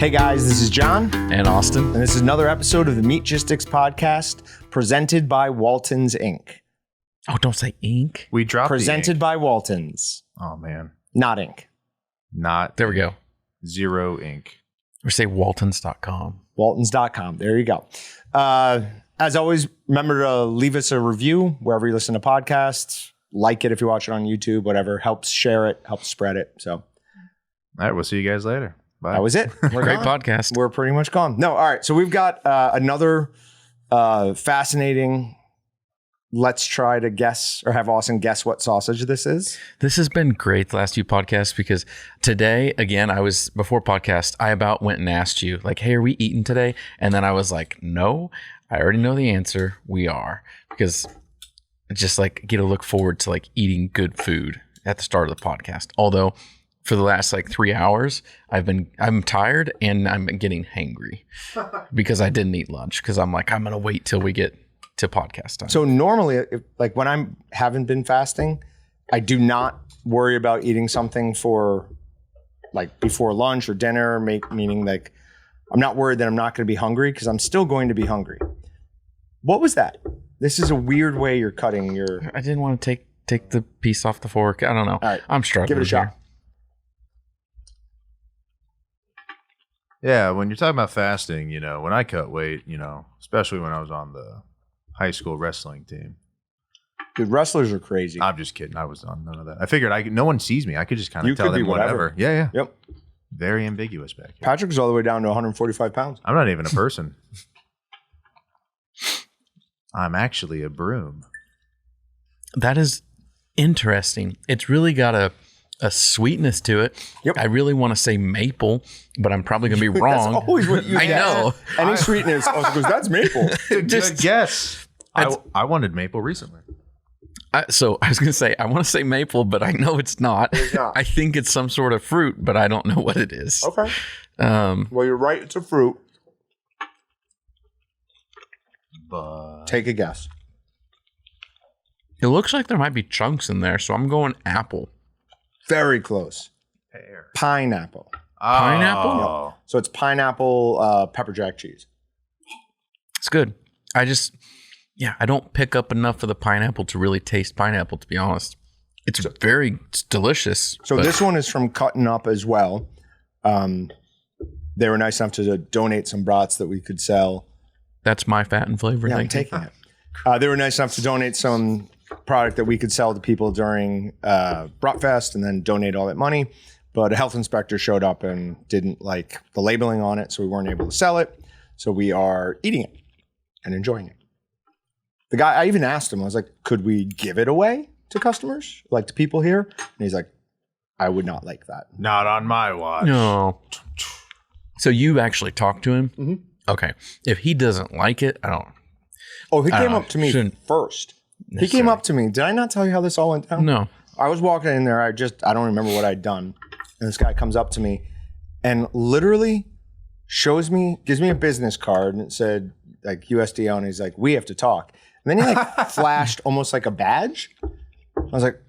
Hey guys, this is Jon and Austin, and this is another episode of the Meatgistics podcast presented by Walton's Inc. Oh, don't say Inc. We dropped Presented by Walton's. Oh man, Not Inc. not There we go. Zero Ink. Or say Waltons.com. Waltons.com. There you go. As always, remember to leave us a review wherever you listen to podcasts. Like it if you watch it on YouTube, whatever. Helps share it, helps spread it. So All right, we'll see you guys later. Bye. that was it. We're Great gone. podcast. We're pretty much gone. No, all right. So we've got another fascinating. Let's try to guess or have Austin guess what sausage this is. This has been great the last few podcasts because today, again, before podcast, I about went and asked you, like, hey, are we eating today? And then I was like, no, I already know the answer. We are. Because it's just like get to look forward to like eating good food at the start of the podcast. Although for the last like 3 hours, I'm tired and I'm getting hangry because I didn't eat lunch because I'm like, I'm going to wait till we get to podcast time. So normally, like when I haven't been fasting, I do not worry about eating something for like before lunch or dinner, meaning like I'm not worried that I'm not going to be hungry because I'm still going to be hungry. What was that? This is a weird way you're cutting your... I didn't want to take the piece off the fork. I don't know. All right. I'm struggling. Give it a shot. here. Yeah, when you're talking about fasting, when I cut weight, especially when I was on the high school wrestling team. Dude, wrestlers are crazy. I'm just kidding. I was on none of that. I figured no one sees me. I could just kind You of tell could be them whatever. Yeah. Yep. Very ambiguous back here. Patrick's all the way down to 145 pounds. I'm not even a person. I'm actually a broom. That is interesting. It's really got a sweetness to it. Yep. I really want to say maple, but I'm probably going to be wrong. That's always what you I guess. know. Any sweetness also goes, that's maple. Good guess. I wanted maple recently. So I was going to say, I want to say maple, but I know it's not. It's not. I think it's some sort of fruit, but I don't know what it is. Okay. Um, Well, you're right. It's a fruit. But Take a guess. it looks like there might be chunks in there, so I'm going apple. Very close. pear. Pineapple. Pineapple? Oh. So it's pineapple pepper jack cheese. It's good. I don't pick up enough of the pineapple to really taste pineapple, to be honest. It's delicious. So but this one is from Cutting Up as well. They were nice enough to donate some brats that we could sell. that's my fat and flavor. Yeah, I'm Thank you. taking it. They were nice enough to donate some product that we could sell to people during Bratfest and then donate all that money. But a health inspector showed up and didn't like the labeling on it, so we weren't able to sell it. So we are eating it and enjoying it. The guy, I even asked him, I was like, could we give it away to customers, like to people here? And he's like, I would not like that. Not on my watch. No. So you actually talked to him? Mhm. Okay. If he doesn't like it, I don't. Oh, he I came don't know. up to me Shouldn't first. He necessarily. came up to me. Did I not tell you how this all went down? No. I was walking in there. I don't remember what I'd done. And this guy comes up to me and literally gives me a business card and it said like USD on it. He's like, we have to talk. And then he like flashed almost like a badge. I was like,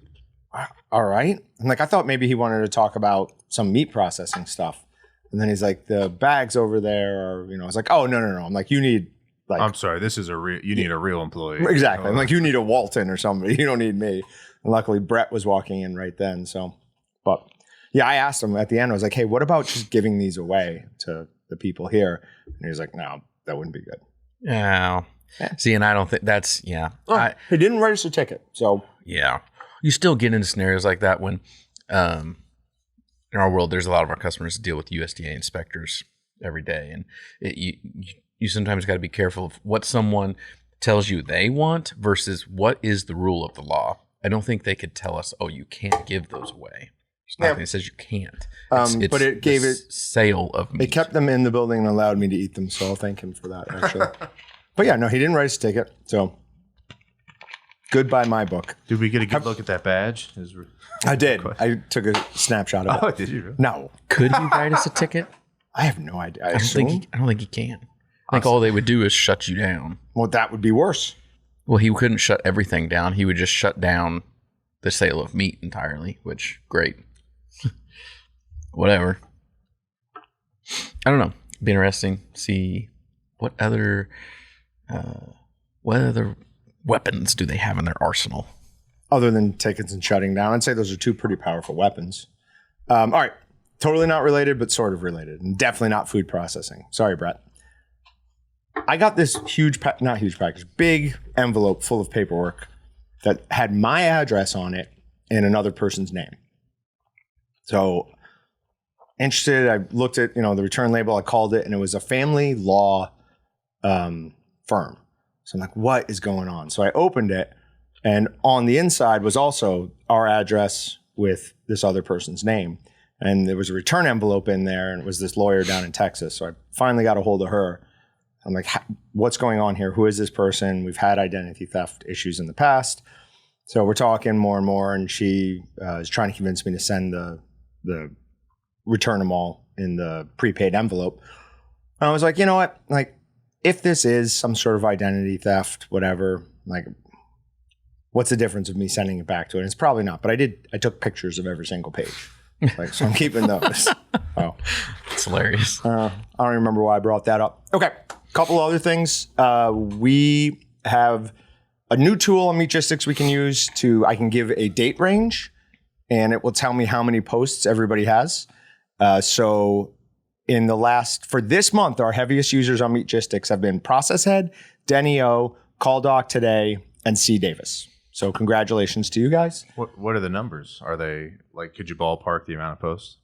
all right. And like, I thought maybe he wanted to talk about some meat processing stuff. And then he's like, the bags over there are, I was like, oh, no. I'm like, you need like, I'm sorry. This is you need a real employee. exactly. I'm like, you need a Walton or somebody. You don't need me. And luckily, Brett was walking in right then. So, but yeah, I asked him at the end. I was like, hey, what about just giving these away to the people here? And he was like, no, that wouldn't be good. Yeah. See, and I don't think that's, yeah. Oh, he didn't register a ticket. So, Yeah. You still get into scenarios like that when in our world, there's a lot of our customers that deal with USDA inspectors every day. And you sometimes got to be careful of what someone tells you they want versus what is the rule of the law. I don't think they could tell us, oh, you can't give those away. There's nothing that says you can't. It's but it gave it sale of meat. It kept them in the building and allowed me to eat them. So I'll thank him for that, actually. But yeah, no, he didn't register a ticket. So good by my book. Did we get a good look at that badge? I did. I took a snapshot of it. Oh, did you? Really? No, Could he write us a ticket? I have no idea. I I don't think he can. I think all they would do is shut you down. Well, that would be worse. Well, he couldn't shut everything down. He would just shut down the sale of meat entirely, which, great. Whatever. I don't know. It'd be interesting. See what other weapons do they have in their arsenal? Other than tickets and shutting down, I'd say those are two pretty powerful weapons. All right. Totally not related, but sort of related. And definitely not food processing. Sorry, Brett. I got this big envelope full of paperwork that had my address on it and another person's name. So interested, I looked at, the return label, I called it, and it was a family law firm. So I'm like, what is going on? So I opened it, and on the inside was also our address with this other person's name. And there was a return envelope in there, and it was this lawyer down in Texas. So I finally got a hold of her. I'm like, what's going on here? Who is this person? We've had identity theft issues in the past. So we're talking more and more, and she is trying to convince me to send the return them all in the prepaid envelope. And I was like, you know what? Like, if this is some sort of identity theft, whatever, like, what's the difference of me sending it back to it? And it's probably not, but I took pictures of every single page. Like, so I'm keeping those. Oh, it's hilarious. I don't remember why I brought that up. Okay. Couple other things. We have a new tool on Meatgistics we can use I can give a date range, and it will tell me how many posts everybody has. So for this month, our heaviest users on Meatgistics have been Process Head, Denny O, Call Doc Today, and C. Davis. So congratulations to you guys. What are the numbers? Are they like, could you ballpark the amount of posts?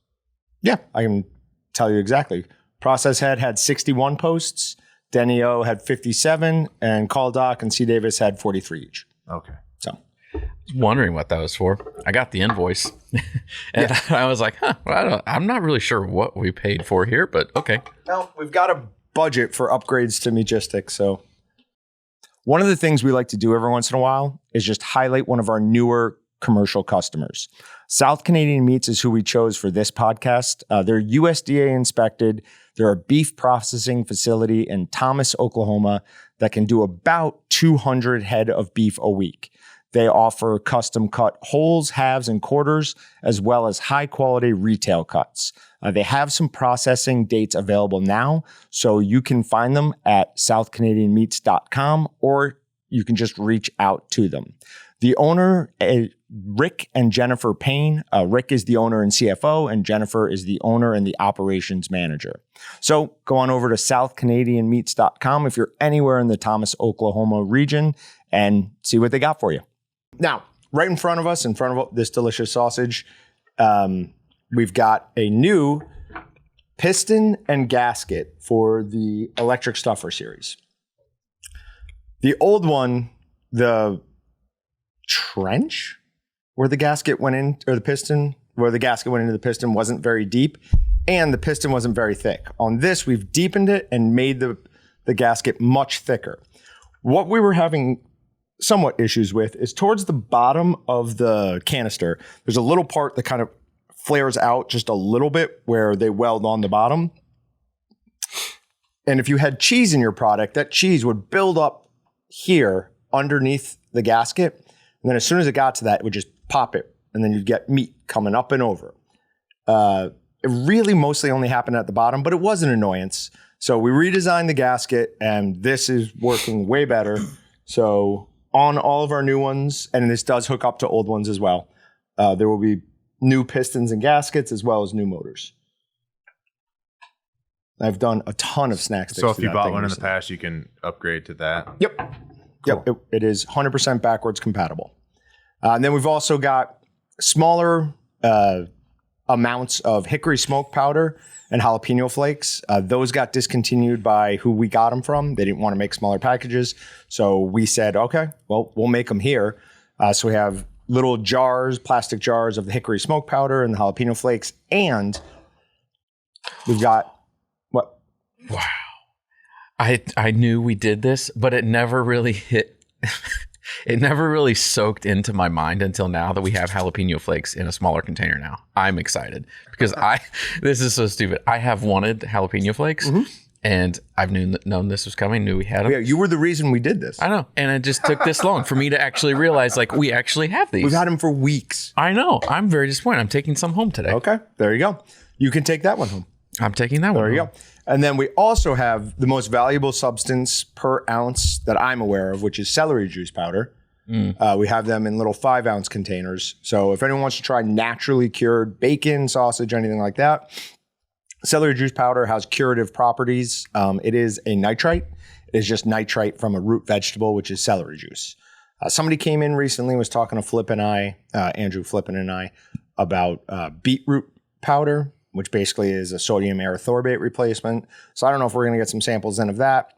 Yeah, I can tell you exactly. Process Head had 61 posts. Denny O had 57, and Call Doc and C. Davis had 43 each. Okay. So, wondering what that was for. I got the invoice, and I was like, I'm not really sure what we paid for here, but okay. Well, we've got a budget for upgrades to Meatgistics. So, one of the things we like to do every once in a while is just highlight one of our newer commercial customers. South Canadian Meats is who we chose for this podcast. They're USDA inspected. They're a beef processing facility in Thomas, Oklahoma that can do about 200 head of beef a week. They offer custom cut wholes, halves, and quarters, as well as high quality retail cuts. They have some processing dates available now, so you can find them at southcanadianmeats.com, or you can just reach out to them. The owner, Rick and Jennifer Payne. Rick is the owner and CFO, and Jennifer is the owner and the operations manager. So go on over to southcanadianmeats.com if you're anywhere in the Thomas, Oklahoma region, and see what they got for you. Now, right in front of this delicious sausage, we've got a new piston and gasket for the electric stuffer series. The old one, the trench where the gasket went in, or the piston where the gasket went into the piston, wasn't very deep, and the piston wasn't very thick. On this, we've deepened it and made the gasket much thicker. What we were having somewhat issues with is towards the bottom of the canister, there's a little part that kind of flares out just a little bit where they weld on the bottom. And if you had cheese in your product, that cheese would build up here underneath the gasket. And then as soon as it got to that, it would just pop it. And then you'd get meat coming up and over. It really mostly only happened at the bottom, but it was an annoyance. So we redesigned the gasket, and this is working way better. So on all of our new ones, and this does hook up to old ones as well, there will be new pistons and gaskets as well as new motors. I've done a ton of snack sticks. So if you bought one in the past, you can upgrade to that? Yep. Cool. Yep, it is 100% backwards compatible. And then we've also got smaller amounts of hickory smoke powder and jalapeno flakes. Those got discontinued by who we got them from. They didn't want to make smaller packages. So we said, okay, well, we'll make them here. So we have little jars, plastic jars of the hickory smoke powder and the jalapeno flakes. And we've got what? Wow. I knew we did this, but it never really hit. It never really soaked into my mind until now that we have jalapeno flakes in a smaller container now. I'm excited because this is so stupid. I have wanted jalapeno flakes, and I've known this was coming, knew we had them. Yeah, you were the reason we did this. I know. And it just took this long for me to actually realize, like, we actually have these. We've had them for weeks. I know. I'm very disappointed. I'm taking some home today. Okay, there you go. You can take that one home. I'm taking that one. There you go. And then we also have the most valuable substance per ounce that I'm aware of, which is celery juice powder. We have them in little 5-ounce containers. So if anyone wants to try naturally cured bacon, sausage, anything like that, celery juice powder has curative properties. It is a nitrite. It is just nitrite from a root vegetable, which is celery juice. Somebody came in recently and was talking to Flip and I, Andrew Flippin and I, about beetroot powder, which basically is a sodium erythorbate replacement. So I don't know if we're going to get some samples in of that.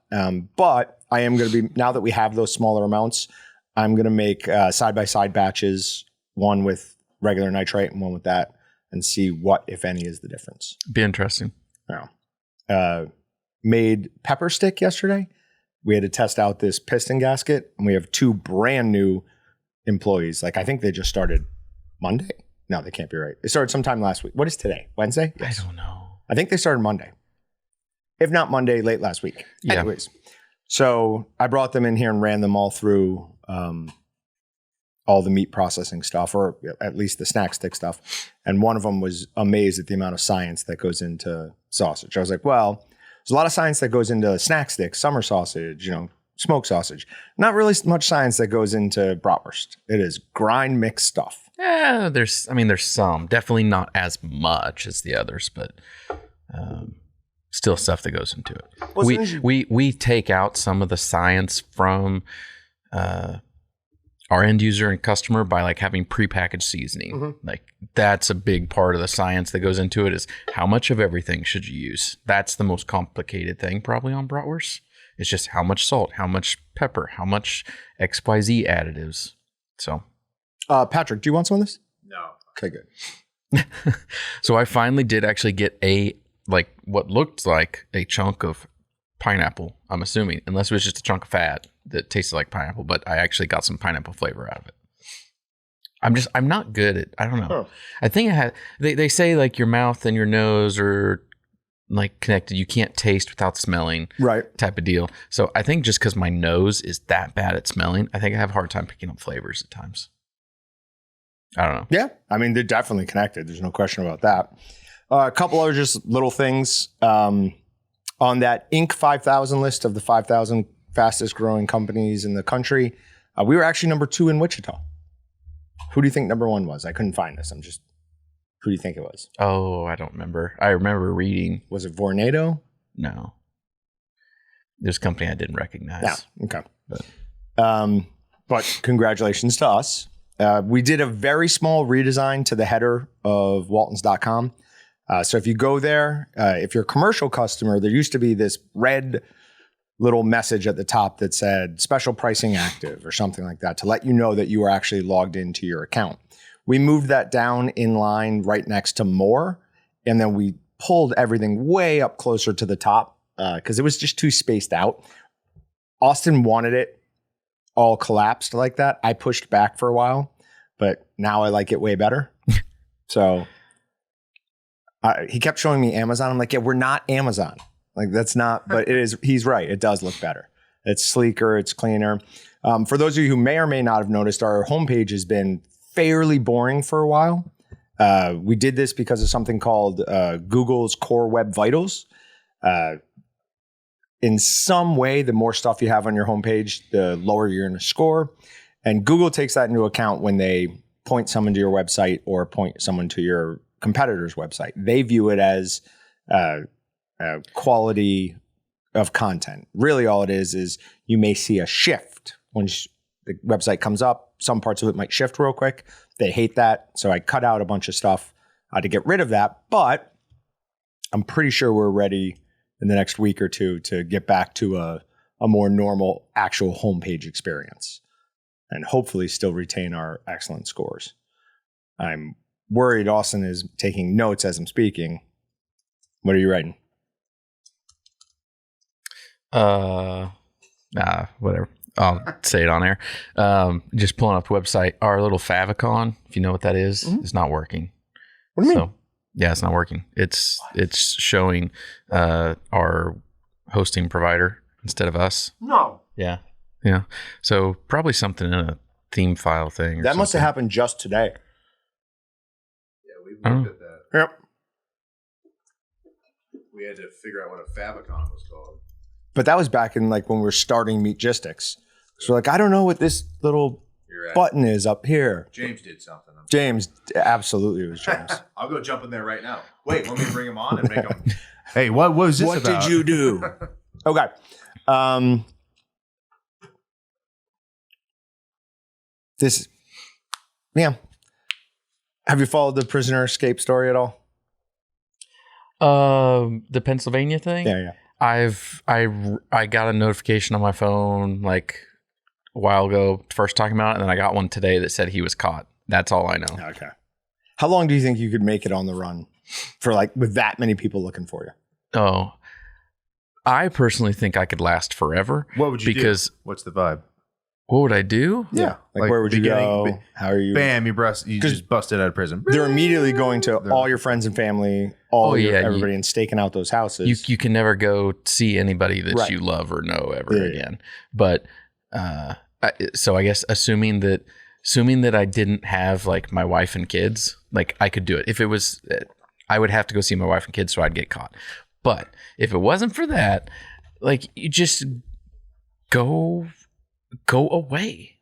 But I am going to be, now that we have those smaller amounts, I'm going to make side-by-side batches, one with regular nitrite and one with that, and see what, if any, is the difference. Be interesting. Made pepper stick yesterday. We had to test out this piston gasket, and we have 2 brand new employees. Like, I think they just started Monday. No, they can't be right. They started sometime last week. What is today? Wednesday? Yes. I don't know. I think they started Monday. If not Monday, late last week. Yeah. Anyways, so I brought them in here and ran them all through all the meat processing stuff, or at least the snack stick stuff. And one of them was amazed at the amount of science that goes into sausage. I was like, well, there's a lot of science that goes into snack sticks, summer sausage, smoked sausage. Not really much science that goes into bratwurst. It is grind mixed stuff. Yeah, there's some. Definitely not as much as the others, but still stuff that goes into it. Well, we take out some of the science from our end user and customer by like having prepackaged seasoning. Mm-hmm. Like that's a big part of the science that goes into it, is how much of everything should you use. That's the most complicated thing probably on bratwurst. It's just how much salt, how much pepper, how much XYZ additives. So Patrick, do you want some of this? No. Okay, good. So I finally did actually get what looked like a chunk of pineapple, I'm assuming, unless it was just a chunk of fat that tasted like pineapple, but I actually got some pineapple flavor out of it. I'm not good at, I don't know. Oh. I think they say like your mouth and your nose are like connected. You can't taste without smelling, right? Type of deal. So I think just because my nose is that bad at smelling, I think I have a hard time picking up flavors at times. I don't know. Yeah. I mean, they're definitely connected. There's no question about that. A couple other just little things. On that Inc. 5,000 list of the 5,000 fastest growing companies in the country, we were actually number 2 in Wichita. Who do you think number 1 was? I couldn't find this. Who do you think it was? Oh, I don't remember. I remember reading. Was it Vornado? No. There's a company I didn't recognize. Yeah. Okay. But congratulations to us. We did a very small redesign to the header of waltons.com. So if you go there, if you're a commercial customer, there used to be this red little message at the top that said special pricing active or something like that to let you know that you are actually logged into your account. We moved that down in line right next to more, and then we pulled everything way up closer to the top because it was just too spaced out. Austin wanted it all collapsed like that. I pushed back for a while, but now I like it way better. So he kept showing me Amazon. I'm like, yeah, we're not Amazon. Like that's not, but it is, he's right. It does look better. It's sleeker. It's cleaner. For those of you who may or may not have noticed, our homepage has been fairly boring for a while. We did this because of something called Google's Core Web Vitals. In some way, the more stuff you have on your homepage, the lower you're going to score. And Google takes that into account when they point someone to your website or point someone to your competitor's website. They view it as quality of content. Really, all it is you may see a shift when the website comes up. Some parts of it might shift real quick. They hate that. So I cut out a bunch of stuff to get rid of that. But I'm pretty sure we're ready in the next week or two to get back to a more normal actual homepage experience and hopefully still retain our excellent scores. I'm worried Austin is taking notes as I'm speaking. What are you writing? Whatever. I'll say it on air. Just pulling up the website. Our little favicon, if you know what that is, is not working. What do you mean? Yeah, it's not working. It's showing our hosting provider instead of us. No. Yeah. So probably something in a theme file thing. That must have happened just today. Yeah, we've looked at that. Yep. we had to figure out what a favicon was called. But that was back in like when we were starting Meatgistics. So like, I don't know what this little button is up here. James did something. James, absolutely, it was James. I'll go jump in there right now. Wait, let me bring him on and make him. Hey, what was this what about? What did you do? Okay. Have you followed the prisoner escape story at all? The Pennsylvania thing? Yeah. I got a notification on my phone like a while ago, first talking about it, and then I got one today that said he was caught. That's all I know. Okay. How long do you think you could make it on the run for like with that many people looking for you? Oh, I personally think I could last forever. What would you do? What's the vibe? What would I do? Yeah. Like where would you go? How are you? Bam, you just busted out of prison. They're immediately going to all your friends and family, everybody, and staking out those houses. You can never go see anybody that you love or know ever again. But so I guess assuming that I didn't have like my wife and kids, like I could do it. If it was, I would have to go see my wife and kids, so I'd get caught. But if it wasn't for that, like you just go away,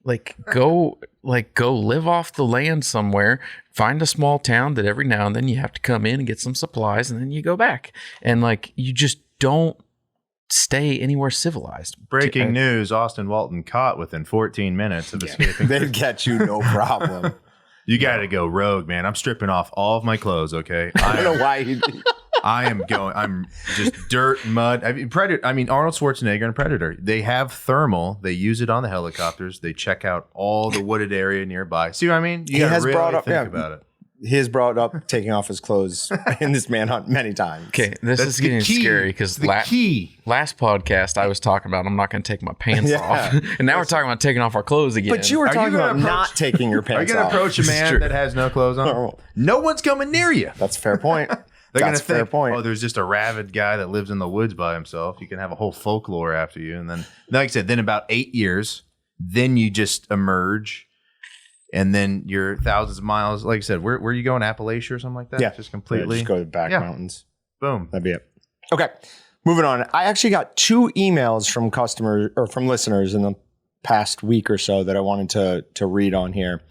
go live off the land somewhere, find a small town that every now and then you have to come in and get some supplies, and then you go back, and like you just don't stay anywhere civilized. Breaking news: Austin Walton caught within 14 minutes of escaping. They'd catch you, no problem. You got to go rogue, man. I'm stripping off all of my clothes. Okay, I don't know why. I'm just dirt, mud. I mean, Predator. I mean, Arnold Schwarzenegger and Predator. They have thermal. They use it on the helicopters. They check out all the wooded area nearby. See what I mean? You got to really think about it. He has brought up taking off his clothes in this manhunt many times. Okay, this is getting scary because last podcast I was talking about I'm not going to take my pants off, and now we're talking about taking off our clothes again. But you were talking about not taking your pants off. Are you going to approach a man that has no clothes on? No one's coming near you. That's a fair point. They're going to think, oh, there's just a rabid guy that lives in the woods by himself. You can have a whole folklore after you. And then, like I said, then about 8 years, then you just emerge. And then you're thousands of miles. Like I said, where are you going? Appalachia or something like that? Yeah. Just completely. Just go to the back mountains. Boom. That'd be it. Okay. Moving on. I actually got 2 emails from customers or from listeners in the past week or so that I wanted to read on here.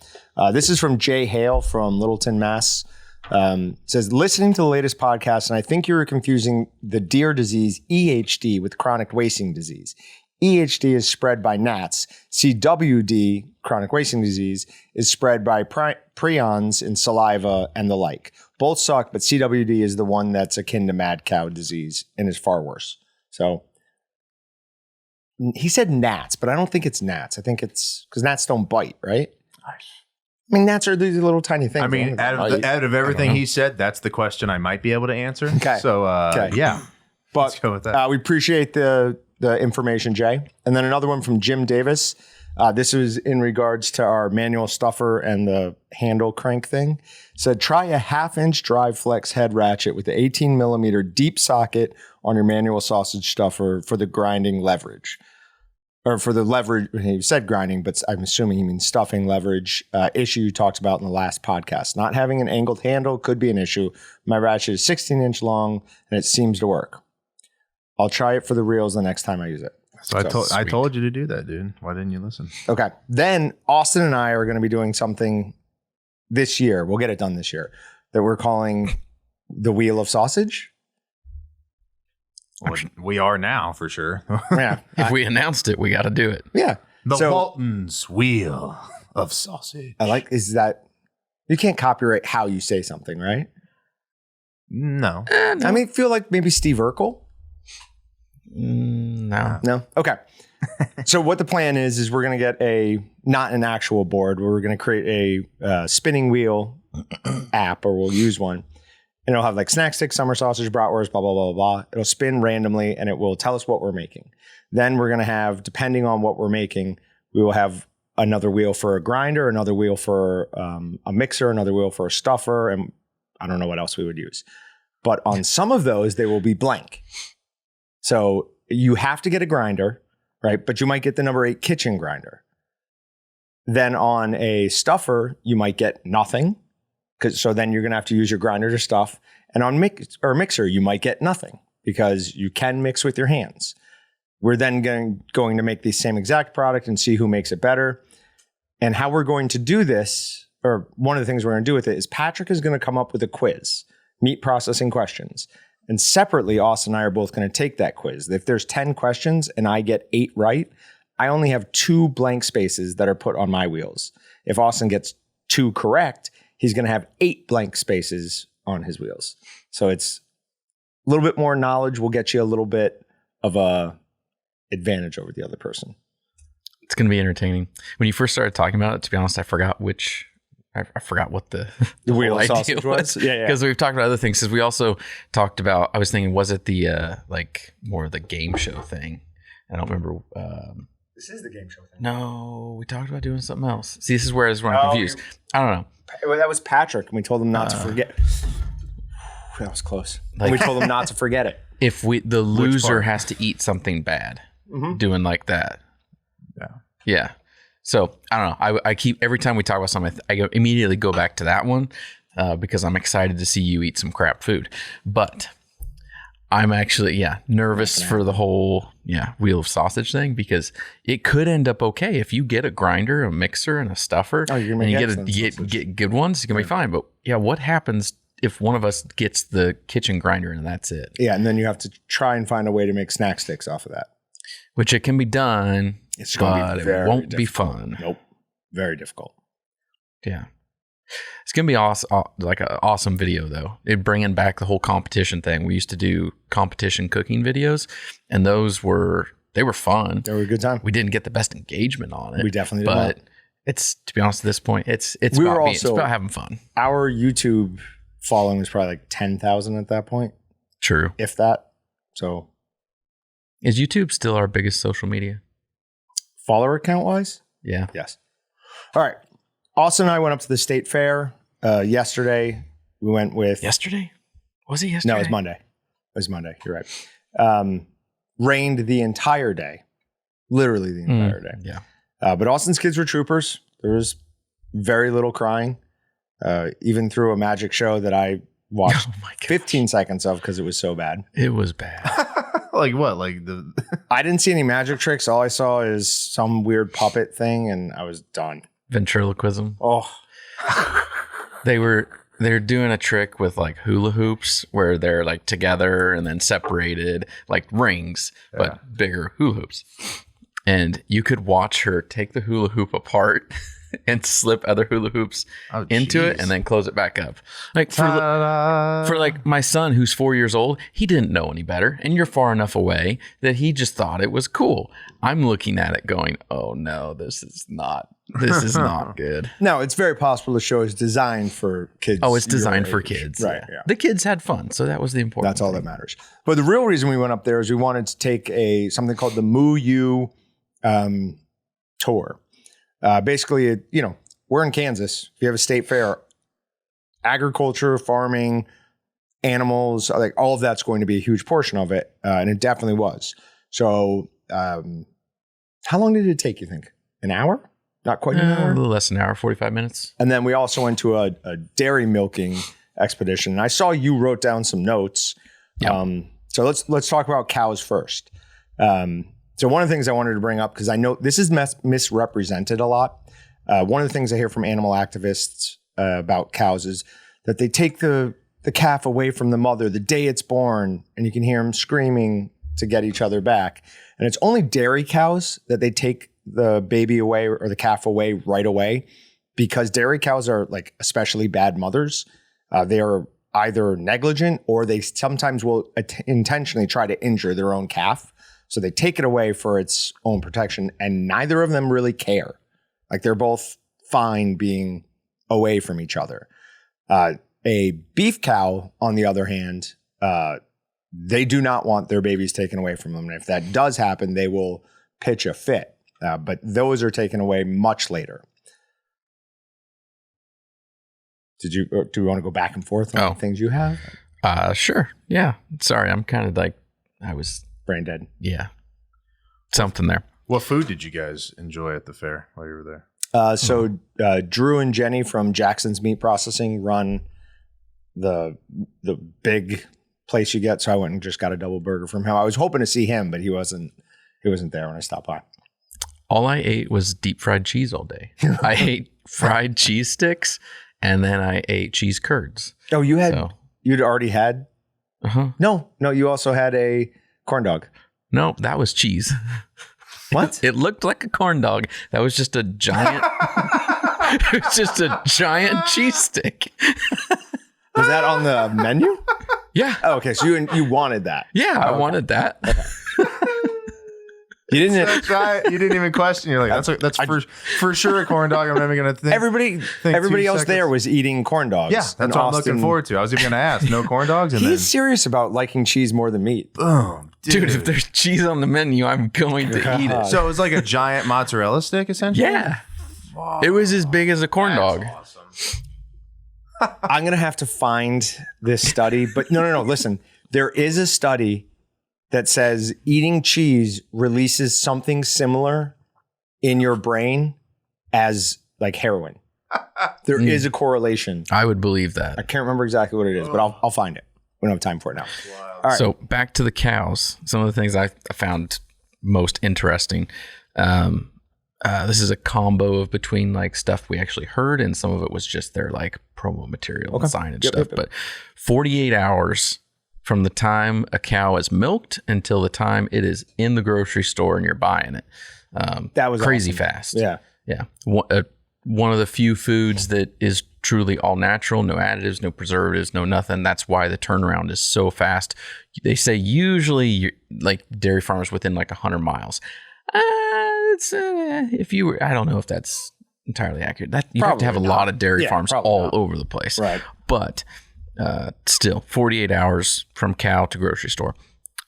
This is from Jay Hale from Littleton, Mass. It says, listening to the latest podcast, and I think you were confusing the deer disease EHD with chronic wasting disease. EHD is spread by gnats. CWD, chronic wasting disease, is spread by prions in saliva and the like. Both suck, but CWD is the one that's akin to mad cow disease and is far worse. So he said gnats, but I don't think it's gnats. I think it's because gnats don't bite, right? I mean, gnats are these little tiny things. I mean, out of everything he said, that's the question I might be able to answer. Okay. So, yeah. But let's go with that. We appreciate the information, Jay. And then another one from Jim Davis. This was in regards to our manual stuffer and the handle crank thing. Said, try a 1/2-inch drive flex head ratchet with an 18 millimeter deep socket on your manual sausage stuffer for the grinding leverage. Or for the leverage, he said grinding, but I'm assuming he means stuffing leverage issue you talked about in the last podcast. Not having an angled handle could be an issue. My ratchet is 16-inch long, and it seems to work. I'll try it for the reels the next time I use it. So I told you to do that, dude. Why didn't you listen? Okay. Then Austin and I are going to be doing something this year. We'll get it done this year that we're calling the Wheel of Sausage. Well, we are now for sure. Yeah. If we announced it, we got to do it. Yeah. The Walton's Wheel of Sausage. Is that you can't copyright how you say something, right? No. No. I mean, feel like maybe Steve Urkel. No. Okay. So what the plan is we're going to get not an actual board, we're going to create a spinning wheel app, or we'll use one. And it'll have like snack sticks, summer sausage, bratwurst, blah, blah, blah, blah. It'll spin randomly and it will tell us what we're making. Then we're going to have, depending on what we're making, we will have another wheel for a grinder, another wheel for a mixer, another wheel for a stuffer, and I don't know what else we would use. But on some of those, they will be blank. So you have to get a grinder, right? But you might get the number 8 kitchen grinder. Then on a stuffer, you might get nothing. So then you're going to have to use your grinder to stuff. And on mixer, you might get nothing. because you can mix with your hands. We're then going to make the same exact product and see who makes it better. And how we're going to do this, or one of the things we're going to do with it, is Patrick is going to come up with a quiz, meat processing questions. And separately, Austin and I are both going to take that quiz. If there's 10 questions and I get 8 right, I only have 2 blank spaces that are put on my wheels. If Austin gets 2 correct, he's going to have 8 blank spaces on his wheels. So it's a little bit more knowledge will get you a little bit of a advantage over the other person. It's going to be entertaining. When you first started talking about it, to be honest, I forgot what the wheel whole idea sausage was. Yeah. Because we've talked about other things. Because we also talked about, I was thinking, was it the like more of the game show thing? I don't remember. This is the game show thing. No, we talked about doing something else. See, this is where I'm confused. I don't know. Well, that was Patrick, and we told him not to forget. That was close. Like, we told him not to forget it. If the loser has to eat something bad, doing like that. Yeah. So I don't know. I keep, every time we talk about something, I immediately go back to that one because I'm excited to see you eat some crap food. But I'm actually, nervous for the whole, wheel of sausage thing, because it could end up okay if you get a grinder, a mixer, and a stuffer, and you get good ones. It's gonna be fine. But what happens if one of us gets the kitchen grinder and that's it? Yeah, and then you have to try and find a way to make snack sticks off of that. Which it can be done, but it won't be fun. Nope, very difficult. Yeah. It's going to be awesome, like an awesome video, though. It bringing back the whole competition thing. We used to do competition cooking videos, and they were fun. They were a good time. We didn't get the best engagement on it. We definitely did not. But it's, to be honest, at this point, it's about having fun. Our YouTube following was probably like 10,000 at that point. True. If that. So. Is YouTube still our biggest social media? Follower count wise? Yeah. Yes. All right. Austin and I went up to the state fair yesterday. We went with... Yesterday? Was it yesterday? No, it was Monday. It was Monday. You're right. Rained the entire day. Literally the entire day. Yeah. But Austin's kids were troopers. There was very little crying. Even through a magic show that I watched 15 seconds of because it was so bad. It was bad. Like what? Like I didn't see any magic tricks. All I saw is some weird puppet thing, and I was done. Ventriloquism. Oh, they're doing a trick with like hula hoops where they're like together and then separated, like rings, but bigger hula hoops. And you could watch her take the hula hoop apart and slip other hula hoops into it and then close it back up. Like for like my son who's 4 years old, he didn't know any better, and you're far enough away that he just thought it was cool. I'm looking at it going, oh no, this is not good. No, it's very possible the show is designed for kids. Oh, it's designed for kids. Right. Yeah. The kids had fun, so that was the important That's all that matters. But the real reason we went up there is we wanted to take something called the Moo You tour. Basically, we're in Kansas. If you have a state fair, agriculture, farming, animals, like all of that's going to be a huge portion of it. And it definitely was. So how long did it take, you think? An hour? Not quite an hour? A little less than an hour, 45 minutes. And then we also went to a dairy milking expedition. And I saw you wrote down some notes. Yep. So let's talk about cows first. So one of the things I wanted to bring up, because I know this is misrepresented a lot. One of the things I hear from animal activists about cows is that they take the calf away from the mother the day it's born, and you can hear them screaming to get each other back. And it's only dairy cows that they take the baby away or the calf away right away, because dairy cows are like especially bad mothers. They are either negligent or they sometimes will intentionally try to injure their own calf. So they take it away for its own protection, and neither of them really care. Like they're both fine being away from each other. A beef cow, on the other hand, they do not want their babies taken away from them. And if that does happen, they will pitch a fit. But those are taken away much later. Do we want to go back and forth on things you have? Sure. Yeah. Sorry, I'm kind of like, I was brain dead. Yeah. Something there. What food did you guys enjoy at the fair while you were there? So Drew and Jenny from Jackson's Meat Processing run the big place you get. So I went and just got a double burger from him. I was hoping to see him, but he wasn't there when I stopped by. All I ate was deep fried cheese all day. I ate fried cheese sticks, and then I ate cheese curds. Oh, you'd already had? Uh-huh. No, you also had a corn dog. No, that was cheese. What? It looked like a corn dog. That was just a giant. It was just a giant cheese stick. Was that on the menu? Yeah. Oh, okay. So you wanted that? Yeah, I wanted that. Okay. You didn't. That's right. You didn't even question. You're like, that's for sure a corn dog. I'm never gonna think. Everybody else there was eating corn dogs. Yeah, that's what I'm looking forward to. I was even gonna ask. No corn dogs. And He's serious about liking cheese more than meat. Boom, dude. If there's cheese on the menu, I'm going to eat it. So it was like a giant mozzarella stick, essentially. Yeah. Wow. It was as big as a corn dog. Awesome. I'm gonna have to find this study, but no. Listen, there is a study that says eating cheese releases something similar in your brain as like heroin. There is a correlation. I would believe that. I can't remember exactly what it is, but I'll find it. We don't have time for it now. Wow. All right. So back to the cows. Some of the things I found most interesting. This is a combo of between like stuff we actually heard, and some of it was just their like promo material and signage stuff. Yep. But 48 hours from the time a cow is milked until the time it is in the grocery store and you're buying it. That was crazy awesome. fast. Yeah. Yeah. One of the few foods that is truly all natural, no additives, no preservatives, no nothing. That's why the turnaround is so fast. They say usually like dairy farmers within like 100 miles. I don't know if that's entirely accurate. You have to have a lot of dairy farms all over the place. Right. But still 48 hours from cow to grocery store.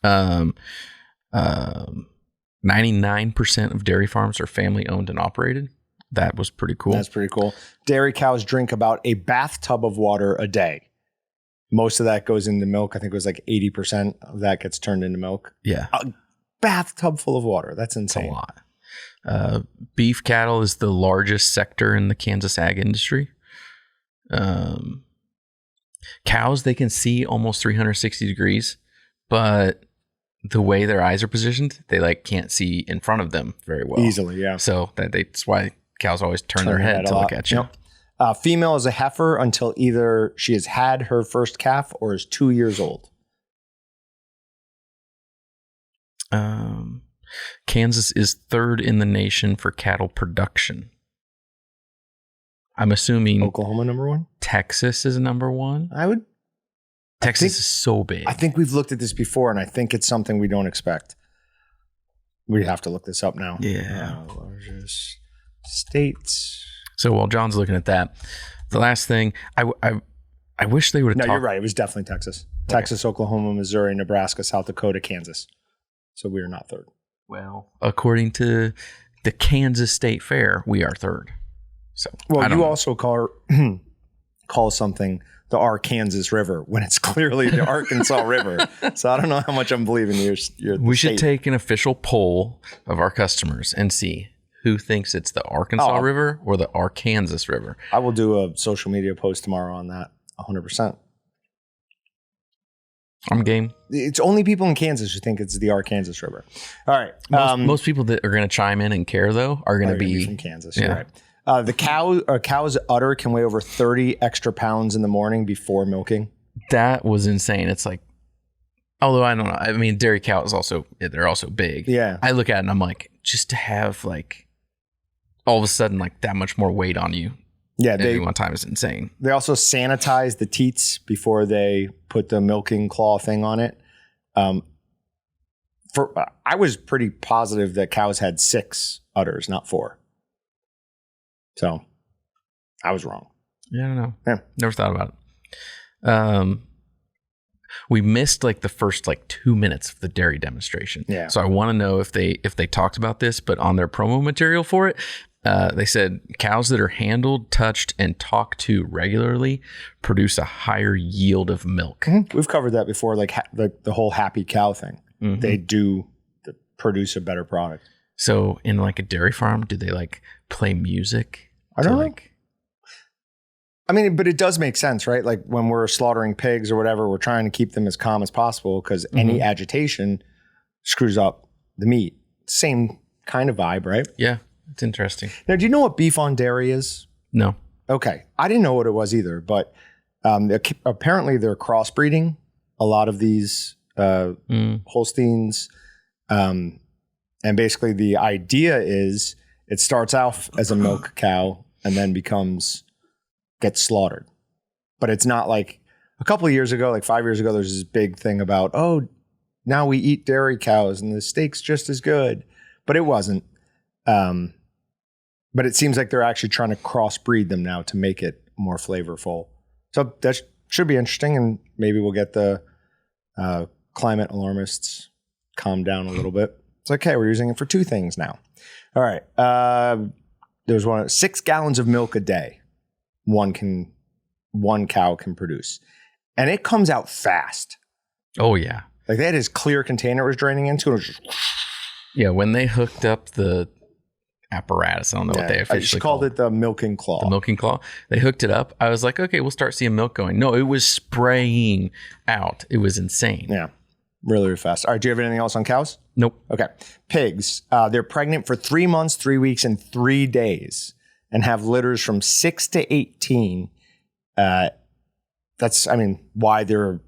99% of dairy farms are family owned and operated. That was pretty cool. That's pretty cool. Dairy cows drink about a bathtub of water a day. Most of that goes into milk. I think it was like 80% of that gets turned into milk. Yeah. A bathtub full of water. That's insane. That's a lot. Beef cattle is the largest sector in the Kansas ag industry. Cows, they can see almost 360 degrees, but the way their eyes are positioned, they like can't see in front of them very well. Easily, yeah. So that's why cows always turn their head to look at you. Yep. Female is a heifer until either she has had her first calf or is 2 years old. Kansas is third in the nation for cattle production. I'm assuming Oklahoma number one. Texas is number one. Texas is so big. I think we've looked at this before, and I think it's something we don't expect. We have to look this up now. Yeah. Largest states. So while John's looking at that, the last thing I wish they would have talked. No, you're right. It was definitely Texas. Okay. Texas, Oklahoma, Missouri, Nebraska, South Dakota, Kansas. So we are not third. Well, according to the Kansas State Fair, we are third. So you also call something the Arkansas River when it's clearly the Arkansas River. So I don't know how much I'm believing your We should take an official poll of our customers and see who thinks it's the Arkansas River or the Arkansas River. I will do a social media post tomorrow on that. 100%. I'm game. It's only people in Kansas who think it's the Arkansas River. All right. Most people that are going to chime in and care, though, are going to be from Kansas. Yeah. You're right. The cow's udder can weigh over 30 extra pounds in the morning before milking. That was insane. It's like, although I don't know. I mean, dairy cows they're also big. Yeah. I look at it and I'm like, just to have like all of a sudden like that much more weight on you. Yeah, one time is insane. They also sanitize the teats before they put the milking claw thing on it. I was pretty positive that cows had 6 udders, not 4. So I was wrong. Yeah, I don't know. Yeah. Never thought about it. We missed like the first like 2 minutes of the dairy demonstration. Yeah. So I want to know if they talked about this, but on their promo material for it, they said cows that are handled, touched, and talked to regularly produce a higher yield of milk. Mm-hmm. We've covered that before, like the whole happy cow thing. Mm-hmm. They do produce a better product. So in like a dairy farm, do they like play music? I don't know. I mean, but it does make sense, right? Like when we're slaughtering pigs or whatever, we're trying to keep them as calm as possible because any agitation screws up the meat. Same kind of vibe, right? Yeah, it's interesting. Now, do you know what beef on dairy is? No. Okay. I didn't know what it was either, but apparently they're crossbreeding a lot of these Holsteins. And basically the idea is it starts off as a milk cow and then gets slaughtered. But it's not like a couple of years ago, like 5 years ago, there's this big thing about, oh, now we eat dairy cows and the steak's just as good. But it wasn't. But it seems like they're actually trying to crossbreed them now to make it more flavorful. So that should be interesting, and maybe we'll get the climate alarmists calmed down a little bit. It's okay, we're using it for 2 things now. All right. There's 6 gallons of milk a day. One cow can produce, and it comes out fast. Oh yeah, like they had this clear container it was draining into. It was just, yeah. When they hooked up the apparatus, I don't know what they officially called it, the milking claw. The milking claw. They hooked it up. I was like, okay, we'll start seeing milk going. No, it was spraying out. It was insane. Yeah, really fast. All right, do you have anything else on cows? Nope. Okay, pigs. They're pregnant for 3 months, 3 weeks, and 3 days. And have litters from 6 to 18. That's, I mean, why they're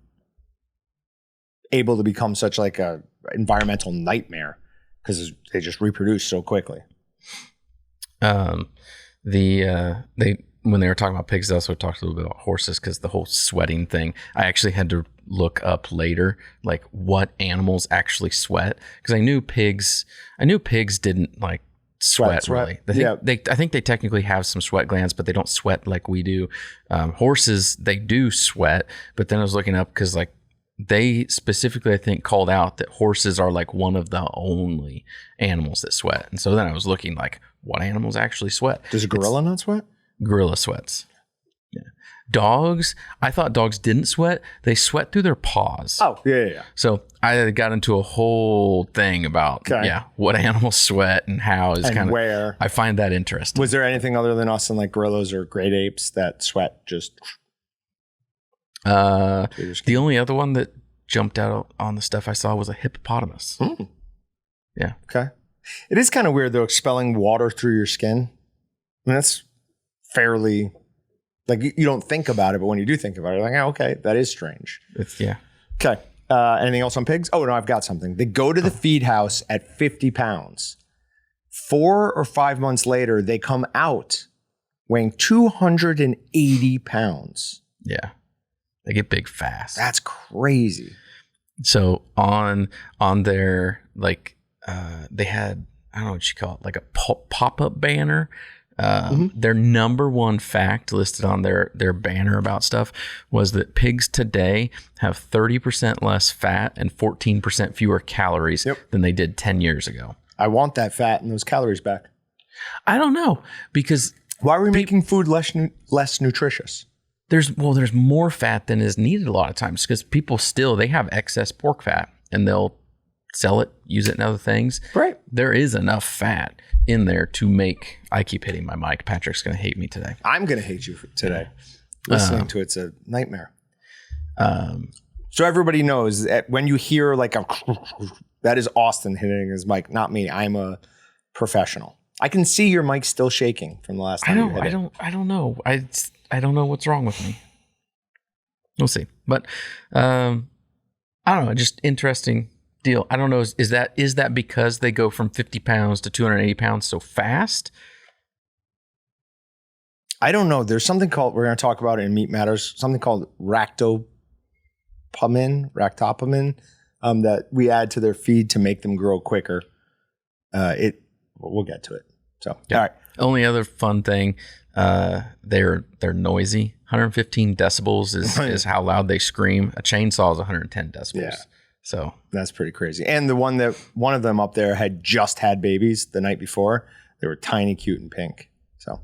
able to become such like a environmental nightmare because they just reproduce so quickly. When they were talking about pigs, they also talked a little bit about horses because the whole sweating thing. I actually had to look up later, like what animals actually sweat because I knew pigs didn't like sweat really. I think they technically have some sweat glands, but they don't sweat like we do. Horses, they do sweat, but then I was looking up because like they specifically, I think, called out that horses are like one of the only animals that sweat. And so then I was looking like what animals actually sweat. Does a gorilla not sweat? Gorilla sweats. Yeah. Dogs, I thought dogs didn't sweat. They sweat through their paws. Oh, yeah. So I got into a whole thing about what animals sweat and how is kind of where. I find that interesting. Was there anything other than us and like gorillas or great apes that sweat just? The only other one that jumped out on the stuff I saw was a hippopotamus. Yeah. Okay. It is kind of weird though, expelling water through your skin. I mean, that's fairly. Like you don't think about it, but when you do think about it, you're like, oh, okay, that is strange. Yeah. Okay. Anything else on pigs? Oh, no, I've got something. They go to the feed house at 50 pounds. 4 or 5 months later, they come out weighing 280 pounds. Yeah. They get big fast. That's crazy. So on their, like, they had, I don't know what you call it, like a pop-up banner. Their number one fact listed on their banner about stuff was that pigs today have 30% less fat and 14% fewer calories than they did 10 years ago. I want that fat and those calories back. I don't know, because why are we making food less nutritious? There's more fat than is needed a lot of times because people they have excess pork fat and they'll sell it, use it in other things. Right. There is enough fat in there to make. I keep hitting my mic. Patrick's going to hate me today. I'm going to hate you today. Listening to it's a nightmare. So everybody knows that when you hear like that is Austin hitting his mic, not me. I'm a professional. I can see your mic still shaking from the last time. I don't know. I don't know what's wrong with me. We'll see. But I don't know. Just interesting deal. I don't know. Is that because they go from 50 pounds to 280 pounds so fast? I don't know. There's something called, we're going to talk about it in Meat Matters, something called ractopamine, that we add to their feed to make them grow quicker. We'll get to it. So, yeah. All right. Only other fun thing, they're noisy. 115 decibels is how loud they scream. A chainsaw is 110 decibels. Yeah. So that's pretty crazy. And the one of them up there had just had babies the night before. They were tiny, cute, and pink. So,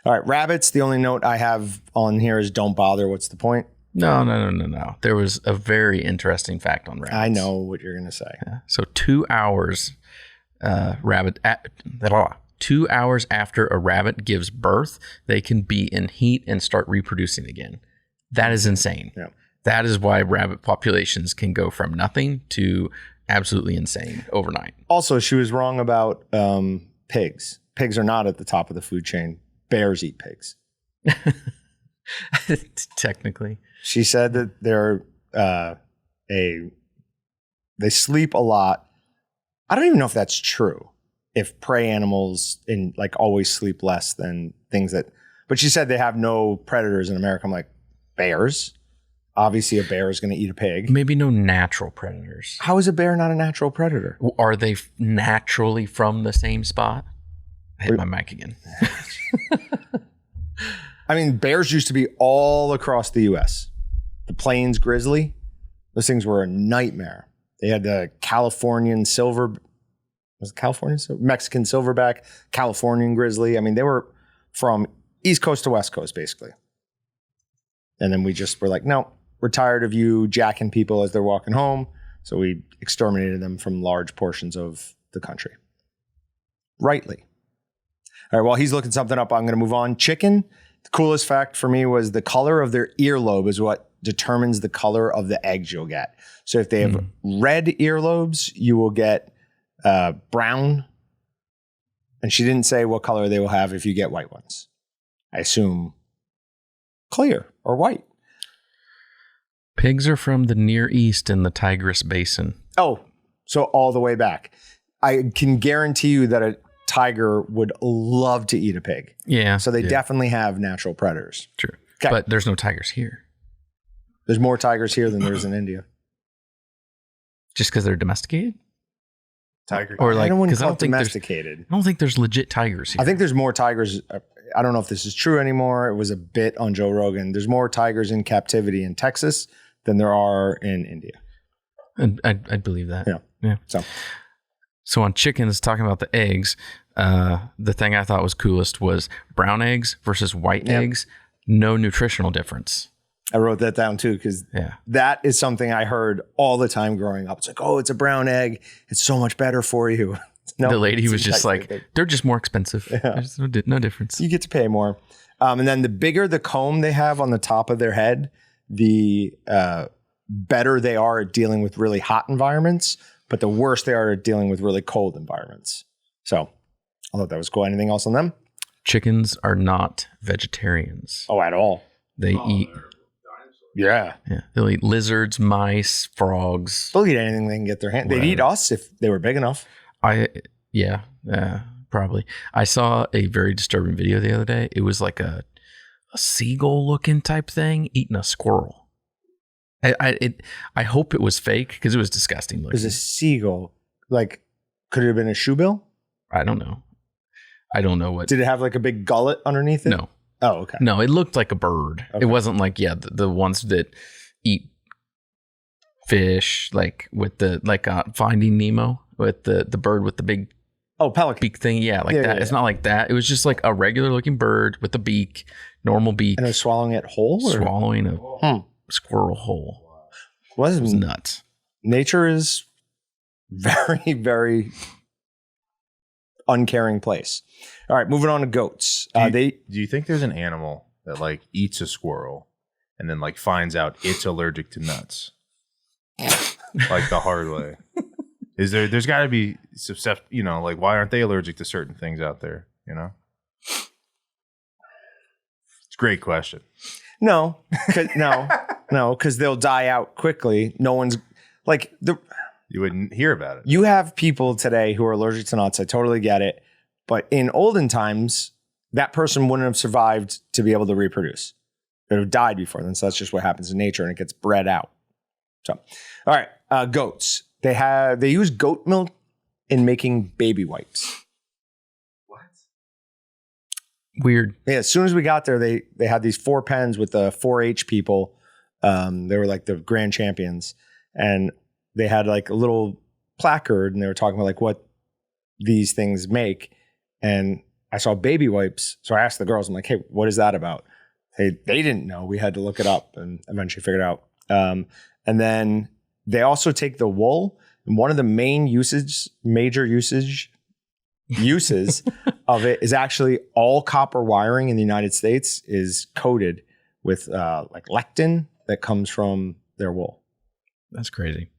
all right, rabbits. The only note I have on here is don't bother. What's the point? No. There was a very interesting fact on rabbits. I know what you're going to say. Yeah. So 2 hours, 2 hours after a rabbit gives birth, they can be in heat and start reproducing again. That is insane. Yeah. That is why rabbit populations can go from nothing to absolutely insane overnight. Also, she was wrong about pigs. Pigs are not at the top of the food chain. Bears eat pigs. Technically. She said that they sleep a lot. I don't even know if that's true. If prey animals always sleep less than things that, but she said they have no predators in America. I'm like, bears? Obviously a bear is going to eat a pig. Maybe no natural predators. How is a bear not a natural predator? Are they naturally from the same spot? I hit my mic again. I mean, bears used to be all across the U.S. The Plains grizzly, those things were a nightmare. They had the Mexican silverback, Californian grizzly. I mean, they were from East Coast to West Coast, basically. And then we just were like, no, we're tired of you jacking people as they're walking home. So we exterminated them from large portions of the country. Rightly. All right, while he's looking something up, I'm going to move on. Chicken, the coolest fact for me was the color of their earlobe is what determines the color of the eggs you'll get. So if they have red earlobes, you will get brown. And she didn't say what color they will have if you get white ones. I assume clear or white. Pigs are from the Near East in the Tigris Basin. Oh, so all the way back. I can guarantee you that a tiger would love to eat a pig. Yeah. So they definitely have natural predators. True. Okay. But there's no tigers here. There's more tigers here than there's in India. Just because they're domesticated? Tiger. Or like, I don't want to because I call don't it think there's, domesticated. I don't think there's legit tigers here. I think there's more tigers. I don't know if this is true anymore. It was a bit on Joe Rogan. There's more tigers in captivity in Texas than there are in India. I'd believe that. Yeah. So on chickens, talking about the eggs, the thing I thought was coolest was brown eggs versus white eggs. No nutritional difference. I wrote that down too, because that is something I heard all the time growing up. It's like, oh, it's a brown egg. It's so much better for you. No, the lady was just like, they're just more expensive. Yeah. There's no difference. You get to pay more. And then the bigger the comb they have on the top of their head, the better they are at dealing with really hot environments, but the worse they are at dealing with really cold environments. So I thought that was cool. Anything else on them? Chickens are not vegetarians. Oh, at all. They eat. Yeah. They'll eat lizards, mice, frogs. They'll eat anything they can get their hand. They'd eat us if they were big enough. Probably. I saw a very disturbing video the other day. It was like a seagull looking type thing eating a squirrel. I hope it was fake because it was disgusting looking. It was a seagull. Like, could it have been a shoebill? I don't know. I don't know what. Did it have like a big gullet underneath it? No. Oh, okay. No, it looked like a bird. Okay. It wasn't like, the ones that eat fish, like with the, Finding Nemo with the bird with the big pelican beak thing. Yeah, that. Yeah. It's not like that. It was just like a regular looking bird with a beak, normal beak. And it was swallowing it whole? Swallowing a squirrel whole. It was nuts. Nature is very, very uncaring place. All right, moving on to goats. Do you think there's an animal that like eats a squirrel and then like finds out it's allergic to nuts? Like the hard way. Is there's got to be like why aren't they allergic to certain things out there, It's a great question. No, because they'll die out quickly. No one's like you wouldn't hear about it. You have people today who are allergic to nuts. I totally get it. But in olden times, that person wouldn't have survived to be able to reproduce. They would have died before then. So that's just what happens in nature, and it gets bred out. So, all right, goats. They use goat milk in making baby wipes. What? Weird. Yeah, as soon as we got there, they had these 4 pens with the 4-H people. They were like the grand champions, and they had like a little placard, and they were talking about like what these things make. And I saw baby wipes, so I asked the girls, I'm like, "Hey, what is that about?" They didn't know. We had to look it up, and eventually figured it out. And then they also take the wool, and one of the main uses of it is actually all copper wiring in the United States is coated with like lectin that comes from their wool. That's crazy.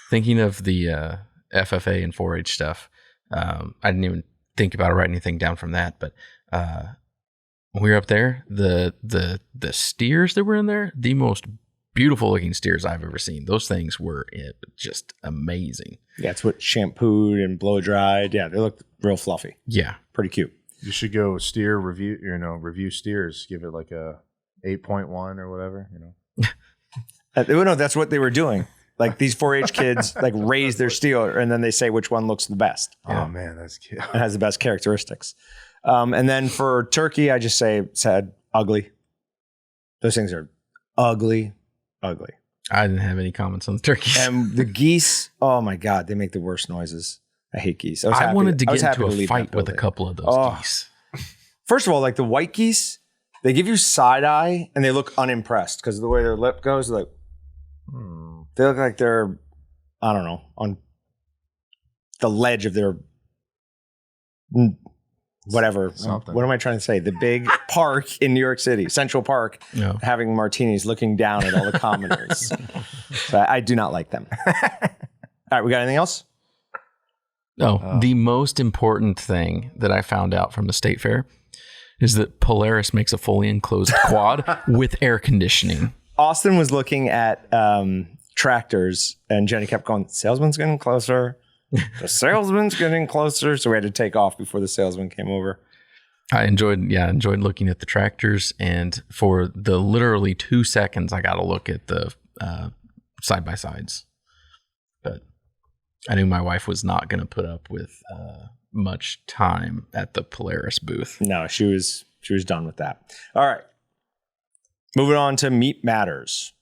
Thinking of the FFA and 4-H stuff, I didn't even think about writing anything down from that, but when we were up there, the steers that were in there, the most beautiful looking steers I've ever seen. Those things were just amazing. Yeah, it's what shampooed and blow dried. Yeah, they look real fluffy. Yeah, pretty cute. You should go steer review. Review steers. Give it like a 8.1 or whatever. No, that's what they were doing. Like these 4-H kids, like raise their steer, and then they say which one looks the best. Oh man, that's cute. It has the best characteristics. And then for turkey, I just said ugly. Those things are ugly. I didn't have any comments on the turkeys. And the geese, oh my God, they make the worst noises. I hate geese. I wanted to get into a fight with a couple of those geese. First of all, like the white geese, they give you side eye and they look unimpressed because of the way their lip goes. Like, they look like they're, I don't know, on the ledge of their whatever. Something. What am I trying to say? The big park in New York City, Central Park, having martinis, looking down at all the commoners. So I do not like them. All right, we got anything else? No, the most important thing that I found out from the state fair is that Polaris makes a fully enclosed quad with air conditioning. Austin was looking at tractors, and Jenny kept going, salesman's getting closer. The salesman's getting closer. So we had to take off before the salesman came over. I enjoyed looking at the tractors. And for the literally 2 seconds, I got to look at the side-by-sides. But I knew my wife was not going to put up with much time at the Polaris booth. No, she was done with that. All right. Moving on to Meat Matters.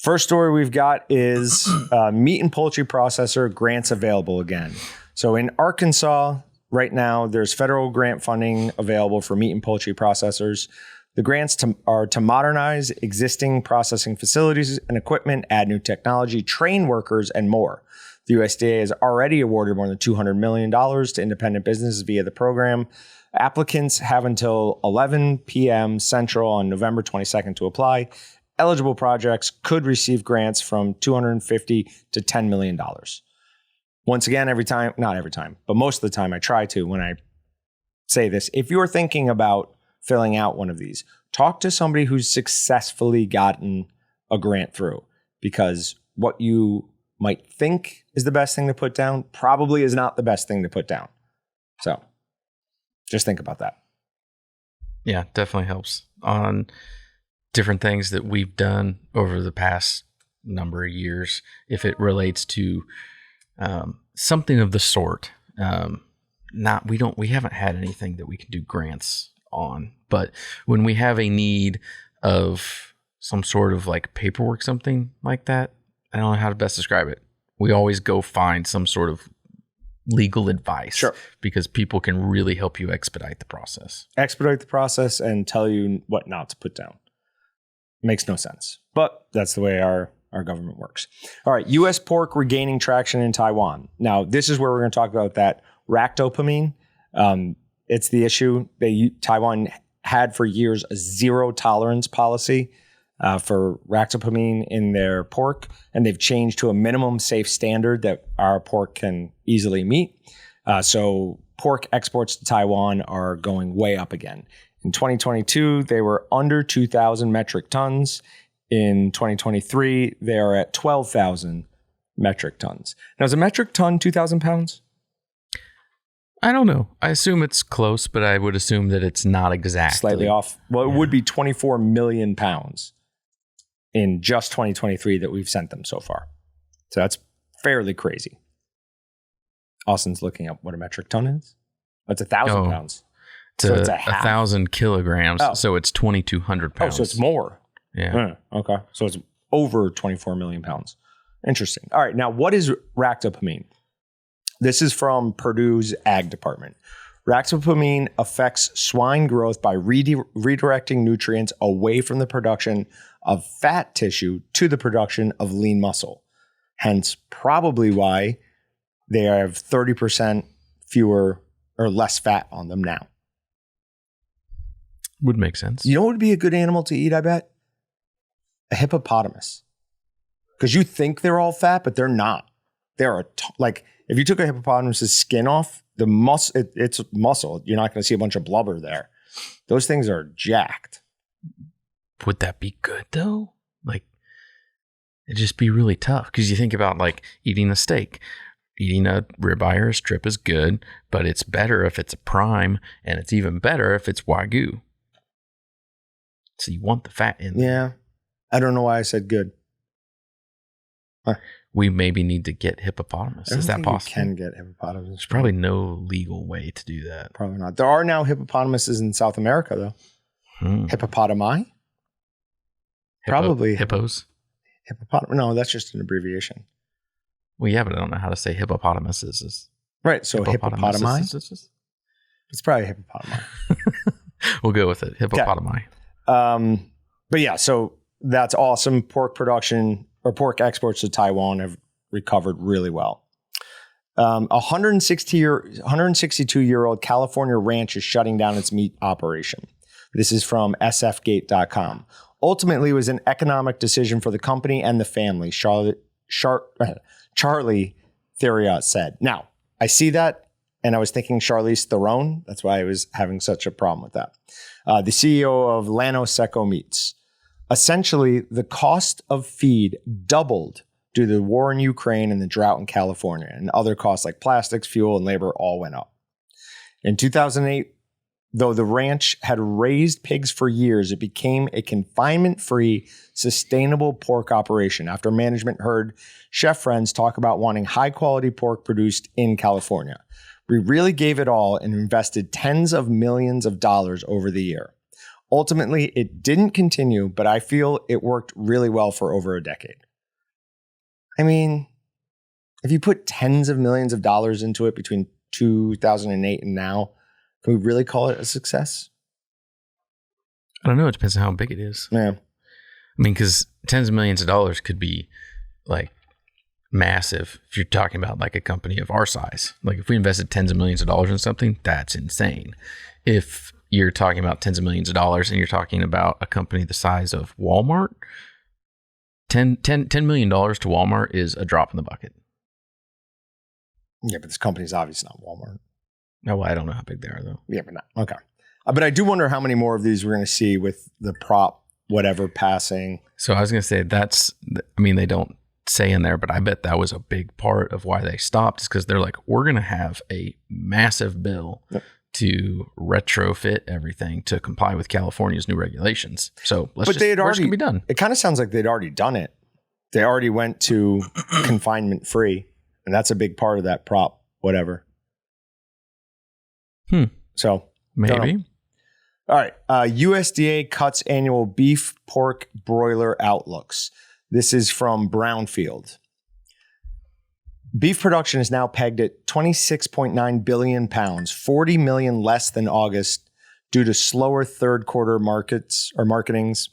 First story we've got is meat and poultry processor grants available again. So in Arkansas, right now, there's federal grant funding available for meat and poultry processors. The grants are to modernize existing processing facilities and equipment, add new technology, train workers, and more. The USDA has already awarded more than $200 million to independent businesses via the program. Applicants have until 11 p.m. Central on November 22nd to apply. Eligible projects could receive grants from $250 to $10 million. Once again, not every time, but most of the time I try to when I say this. If you're thinking about filling out one of these, talk to somebody who's successfully gotten a grant through, because what you might think is the best thing to put down probably is not the best thing to put down. So just think about that. Yeah, definitely helps on different things that we've done over the past number of years. If it relates to something of the sort, we haven't had anything that we can do grants on, but when we have a need of some sort of like paperwork, something like that, I don't know how to best describe it. We always go find some sort of legal advice, sure, because people can really help you expedite the process. Expedite the process and tell you what not to put down. Makes no sense, but that's the way our government works. All right, U.S. pork regaining traction in Taiwan. Now, this is where we're going to talk about that ractopamine. It's the issue. Taiwan had for years a zero tolerance policy for ractopamine in their pork, and they've changed to a minimum safe standard that our pork can easily meet. So pork exports to Taiwan are going way up again. In 2022, they were under 2,000 metric tons. In 2023, they are at 12,000 metric tons. Now, is a metric ton 2,000 pounds? I don't know. I assume it's close, but I would assume that it's not exactly. Slightly off. Well, it would be 24 million pounds in just 2023 that we've sent them so far. So that's fairly crazy. Austin's looking up what a metric ton is. That's 1,000 pounds. So it's 1,000 kilograms. Oh. So it's 2,200 pounds. Oh, so it's more. Yeah. Okay. So it's over 24 million pounds. Interesting. All right. Now, what is ractopamine? This is from Purdue's Ag Department. Ractopamine affects swine growth by redirecting nutrients away from the production of fat tissue to the production of lean muscle. Hence, probably why they have 30% fewer or less fat on them now. Would make sense. You know what would be a good animal to eat, I bet? A hippopotamus. Because you think they're all fat, but they're not. They're like, if you took a hippopotamus's skin off, the it's muscle. You're not going to see a bunch of blubber there. Those things are jacked. Would that be good though? Like, it'd just be really tough. Because you think about like eating a steak. Eating a ribeye or a strip is good, but it's better if it's a prime, and it's even better if it's Wagyu. So you want the fat in there. Yeah. I don't know why I said good. We maybe need to get hippopotamus. Is that possible? You can get hippopotamus. There's probably no legal way to do that. Probably not. There are now hippopotamuses in South America, though. Hippopotami? Probably. Hippos? No, that's just an abbreviation. Well, yeah, but I don't know how to say hippopotamuses. Right, so hippopotami? It's probably hippopotami. We'll go with it. Hippopotami. But yeah, so that's awesome. Pork production or pork exports to Taiwan have recovered really well. 162-year-old California ranch is shutting down its meat operation. This is from sfgate.com. Ultimately, it was an economic decision for the company and the family, Charlie Theriot said. Now, I see that, and I was thinking Charlize Theron. That's why I was having such a problem with that. The CEO of Llano Seco Meats. Essentially, the cost of feed doubled due to the war in Ukraine and the drought in California, and other costs like plastics, fuel, and labor all went up. In 2008, though the ranch had raised pigs for years, it became a confinement-free, sustainable pork operation after management heard chef friends talk about wanting high-quality pork produced in California. We really gave it all and invested tens of millions of dollars over the year. Ultimately, it didn't continue, but I feel it worked really well for over a decade. I mean, if you put tens of millions of dollars into it between 2008 and now, can we really call it a success? I don't know. It depends on how big it is. Yeah. I mean, because tens of millions of dollars could be like massive if you're talking about like a company of our size. Like if we invested tens of millions of dollars in something, that's insane. If you're talking about tens of millions of dollars and you're talking about a company the size of Walmart, $10 million to Walmart is a drop in the bucket. Yeah, but this company's obviously not Walmart. No, well, I don't know how big they are though. Yeah, but not. Okay. But I do wonder how many more of these we're going to see with the prop, whatever, passing. So I was going to say they don't say in there, but I bet that was a big part of why they stopped, is because they're like, we're going to have a massive bill to retrofit everything to comply with California's new regulations. So where's it going to be done? It kind of sounds like they'd already done it. They already went to confinement free, and that's a big part of that prop, whatever. So maybe. All right. USDA cuts annual beef, pork, broiler outlooks. This is from Brownfield. Beef production is now pegged at 26.9 billion pounds, 40 million less than August due to slower third quarter marketings.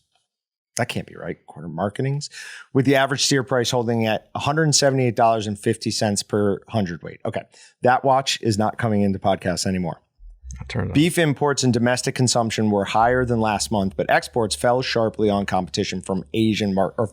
That can't be right. Quarter marketings, with the average steer price holding at $178.50 per hundredweight. Okay. That watch is not coming into podcasts anymore. Beef imports and domestic consumption were higher than last month, but exports fell sharply on competition from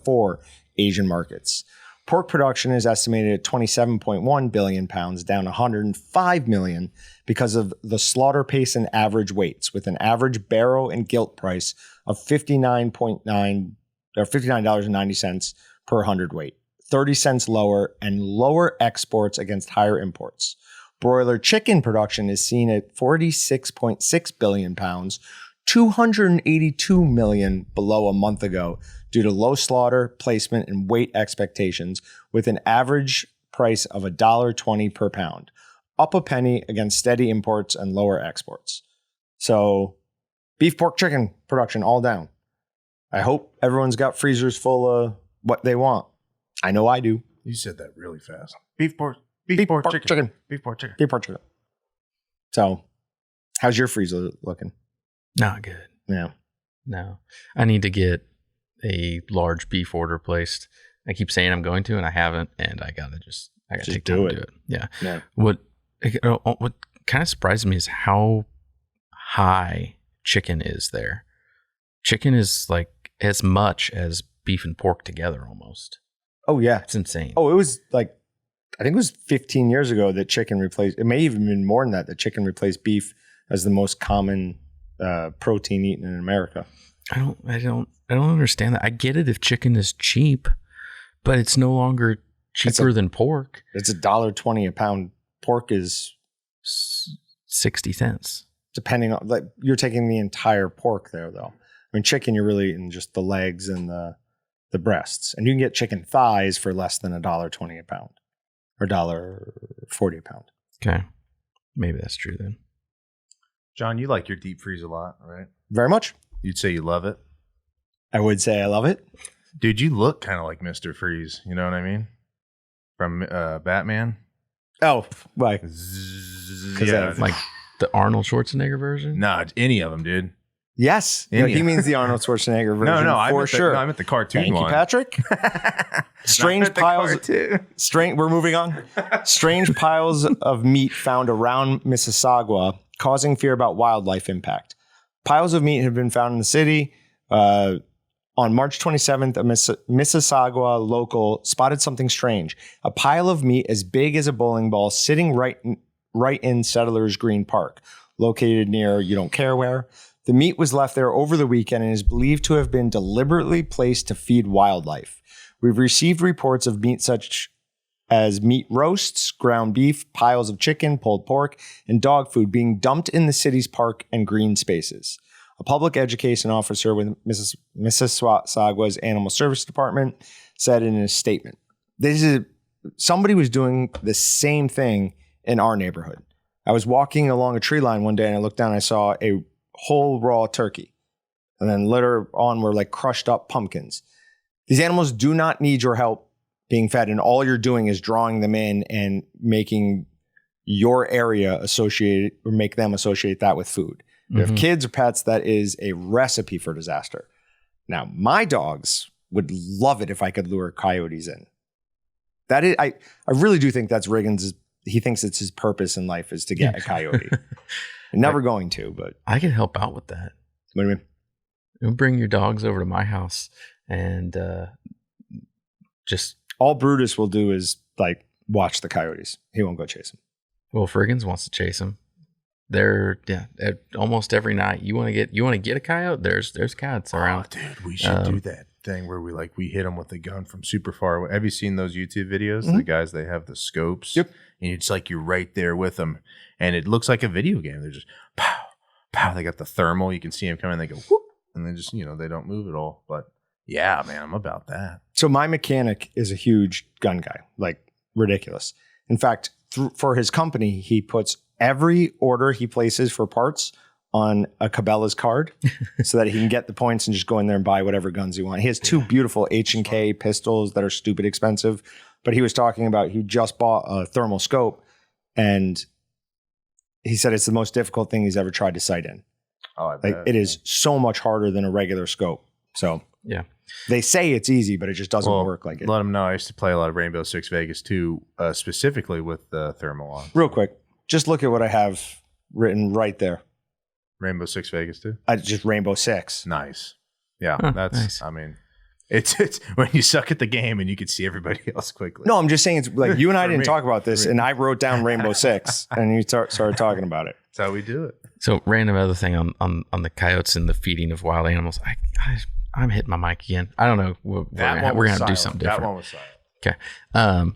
for Asian markets. Pork production is estimated at 27.1 billion pounds, down 105 million because of the slaughter pace and average weights, with an average barrow and gilt price of $59.90 per hundredweight, 30 cents lower, and lower exports against higher imports. Broiler chicken production is seen at 46.6 billion pounds, 282 million below a month ago due to low slaughter, placement, and weight expectations, with an average price of $1.20 per pound, up a penny against steady imports and lower exports. So beef, pork, chicken production all down. I hope everyone's got freezers full of what they want. I know I do. You said that really fast. Beef, pork, chicken. Beef, pork, chicken. Beef, pork, chicken. So how's your freezer looking? Not good. Yeah. No. I need to get a large beef order placed. I keep saying I'm going to, and I haven't, and I gotta take time to do it. Yeah. What kind of surprises me is how high chicken is there. Chicken is like as much as beef and pork together almost. Oh, yeah. It's insane. Oh, it was like, I think it was 15 years ago that chicken replaced, it may even been more than that chicken replaced beef as the most common protein eaten in America. I don't understand that. I get it if chicken is cheap, but it's no longer cheaper than pork. It's $1.20 a pound. Pork is 60 cents. Depending on, like, you're taking the entire pork there, though. I mean, chicken, you're really eating just the legs and the breasts. And you can get chicken thighs for less than $1.20 a pound or $1.40 a pound. Okay. Maybe that's true then. John, you like your deep freeze a lot, right? Very much. You'd say you love it? I would say I love it. Dude, you look kind of like Mr. Freeze. You know what I mean? From Batman. Oh, like, Yeah, Like the Arnold Schwarzenegger version? nah, any of them, dude. yes. No, he means the Arnold Schwarzenegger version. No, sure. I meant the cartoon Thank one. you, Patrick. Strange piles. We're moving on. Strange piles of meat found around Mississauga, causing fear about wildlife impact. Piles of meat have been found in the city. On March 27th, a Mississauga local spotted something strange. A pile of meat as big as a bowling ball sitting right in Settlers Green Park, located near you don't care where. The meat was left there over the weekend and is believed to have been deliberately placed to feed wildlife. We've received reports of meat such as meat roasts, ground beef, piles of chicken, pulled pork, and dog food being dumped in the city's park and green spaces. A public education officer with Mississauga's Animal Service Department said in a statement, somebody was doing the same thing in our neighborhood. I was walking along a tree line one day and I looked down and I saw a whole raw turkey. And then later on were like crushed up pumpkins. These animals do not need your help being fed. And all you're doing is drawing them in and making your area associated or make them associate that with food. If you have kids or pets, that is a recipe for disaster. Now, my dogs would love it if I could lure coyotes in. That is, I really do think that's Riggins'. He thinks it's his purpose in life is to get a coyote. Never going to, but I can help out with that. What do you mean? You'll bring your dogs over to my house and just... All Brutus will do is like watch the coyotes. He won't go chase them. Well, Friggins wants to chase them. They're almost every night. You want to get a coyote? There's coyotes around. Oh, dude, we should do that thing where we hit them with a gun from super far away. Have you seen those YouTube videos? Mm-hmm. The guys, they have the scopes. Yep. And it's like you're right there with them, and it looks like a video game. They're just pow, pow. They got the thermal. You can see them coming. They go whoop, and they just they don't move at all. But yeah, man, I'm about that. So my mechanic is a huge gun guy, like ridiculous. In fact, for his company, he puts every order he places for parts on a Cabela's card so that he can get the points and just go in there and buy whatever guns he wants. He has two beautiful H&K pistols that are stupid expensive, but he was talking about he just bought a thermal scope and he said it's the most difficult thing he's ever tried to sight in. Oh, I bet. It is so much harder than a regular scope. So yeah, they say it's easy, but it just doesn't work like it. Let them know. I used to play a lot of Rainbow Six Vegas too, specifically with the thermal on. Real quick, just look at what I have written right there. Rainbow Six Vegas too? Just Rainbow Six. Nice. Yeah, that's nice. I mean, it's when you suck at the game and you can see everybody else quickly. No, I'm just saying it's like you and I didn't talk about this, and I wrote down Rainbow Six, and you started talking about it. That's how we do it. So, random other thing on the coyotes and the feeding of wild animals. I'm hitting my mic again. I don't know. We're gonna have to do something different. That one was silent. Okay.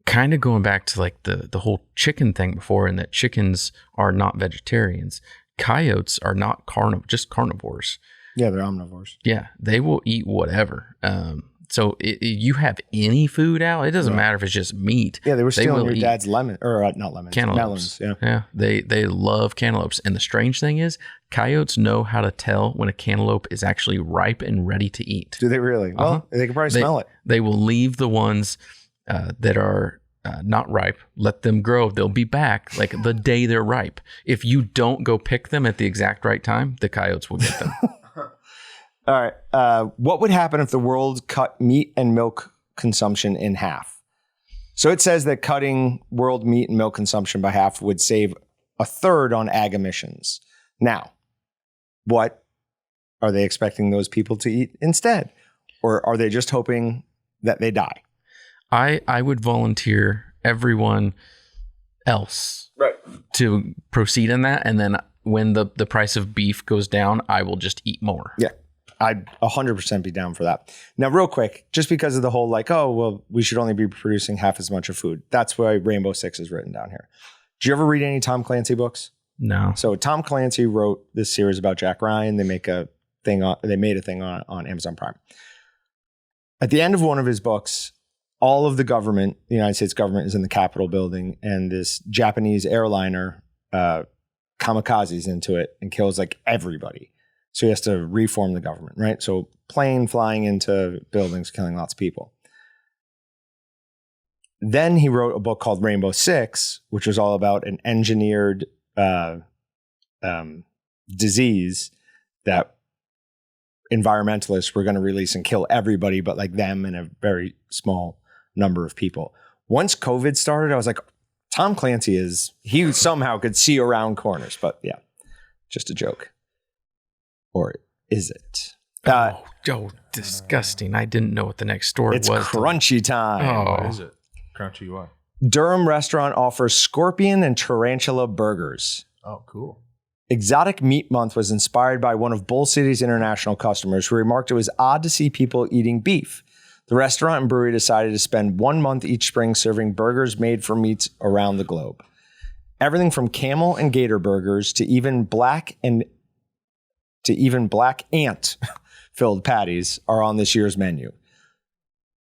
Kind of going back to like the whole chicken thing before, and that chickens are not vegetarians. Coyotes are not just carnivores. Yeah, they're omnivores. Yeah, they will eat whatever. So you have any food out, it doesn't matter if it's just meat. Yeah, they were stealing your dad's lemon, or not lemons, cantaloupes. melons. Yeah, they love cantaloupes. And the strange thing is, coyotes know how to tell when a cantaloupe is actually ripe and ready to eat. Do they really? Well, they can probably smell it. They will leave the ones that are not ripe, let them grow. They'll be back like the day they're ripe. If you don't go pick them at the exact right time, the coyotes will get them. All right. What would happen if the world cut meat and milk consumption in half? So it says that cutting world meat and milk consumption by half would save a third on ag emissions. Now, what are they expecting those people to eat instead? Or are they just hoping that they die? I would volunteer everyone else to proceed in that. And then when the price of beef goes down, I will just eat more. Yeah. I'd 100% be down for that. Now, real quick, just because of the whole like, oh, well, we should only be producing half as much of food. That's why Rainbow Six is written down here. Did you ever read any Tom Clancy books? No. So Tom Clancy wrote this series about Jack Ryan. They made a thing on Amazon Prime. At the end of one of his books, all of the government, the United States government, is in the Capitol building, and this Japanese airliner kamikazes into it and kills like everybody. So he has to reform the government, right? So plane flying into buildings, killing lots of people. Then he wrote a book called Rainbow Six, which was all about an engineered disease that environmentalists were going to release and kill everybody, but like them and a very small number of people. Once COVID started, I was like, Tom Clancy he somehow could see around corners, but yeah, just a joke. Or is it? Disgusting. I didn't know what the next story was. It's crunchy time. Oh. What is it? Crunchy what? Durham restaurant offers scorpion and tarantula burgers. Oh, cool. Exotic Meat Month was inspired by one of Bull City's international customers who remarked it was odd to see people eating beef. The restaurant and brewery decided to spend 1 month each spring serving burgers made from meats around the globe. Everything from camel and gator burgers to even black ant filled patties are on this year's menu.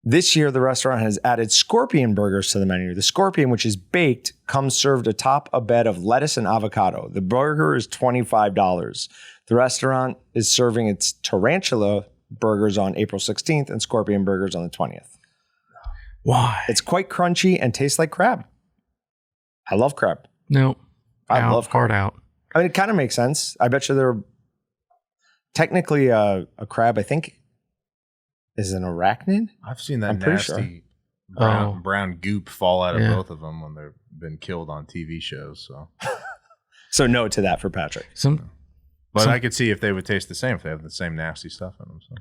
This year, the restaurant has added scorpion burgers to the menu. The scorpion, which is baked, comes served atop a bed of lettuce and avocado. The burger is $25. The restaurant is serving its tarantula burgers on April 16th and scorpion burgers on the 20th. Why? It's quite crunchy and tastes like crab. I love crab. No. I love crab. Hard out. I mean, it kind of makes sense. I bet you they're technically a crab, I think, is an arachnid. I've seen that I'm pretty nasty sure. brown goop fall out of both of them when they've been killed on TV shows. So no to that for Patrick. But I could see if they would taste the same if they have the same nasty stuff in them. So.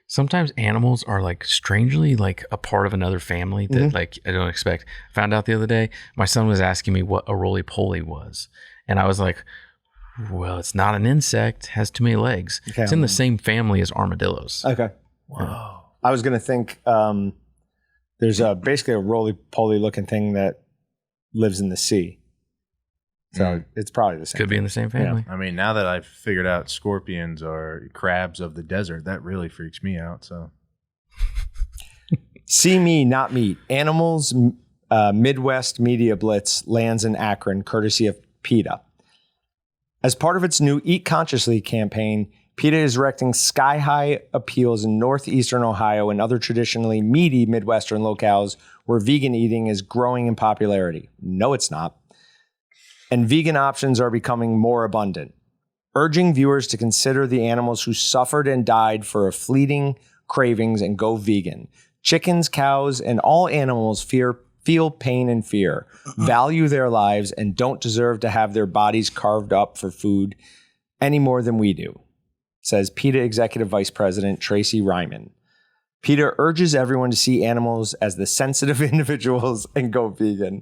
Sometimes animals are like strangely like a part of another family that like I don't expect. Found out the other day, my son was asking me what a roly-poly was. And I was like, well, it's not an insect, has too many legs. Okay. It's in the same family as armadillos. Okay. Wow. I was going to think there's basically a roly-poly looking thing that lives in the sea. So it's probably the same. Could be in the same family. Yeah. I mean, now that I've figured out scorpions are crabs of the desert, that really freaks me out. So, See Me, Not Meat. Animals Midwest Media Blitz lands in Akron, courtesy of PETA. As part of its new Eat Consciously campaign, PETA is erecting sky-high appeals in northeastern Ohio and other traditionally meaty Midwestern locales where vegan eating is growing in popularity. No, it's not. And vegan options are becoming more abundant, urging viewers to consider the animals who suffered and died for a fleeting cravings and go vegan. Chickens, cows, and all animals feel pain and fear, value their lives, and don't deserve to have their bodies carved up for food any more than we do, says PETA Executive Vice President Tracy Ryman. PETA urges everyone to see animals as the sensitive individuals and go vegan.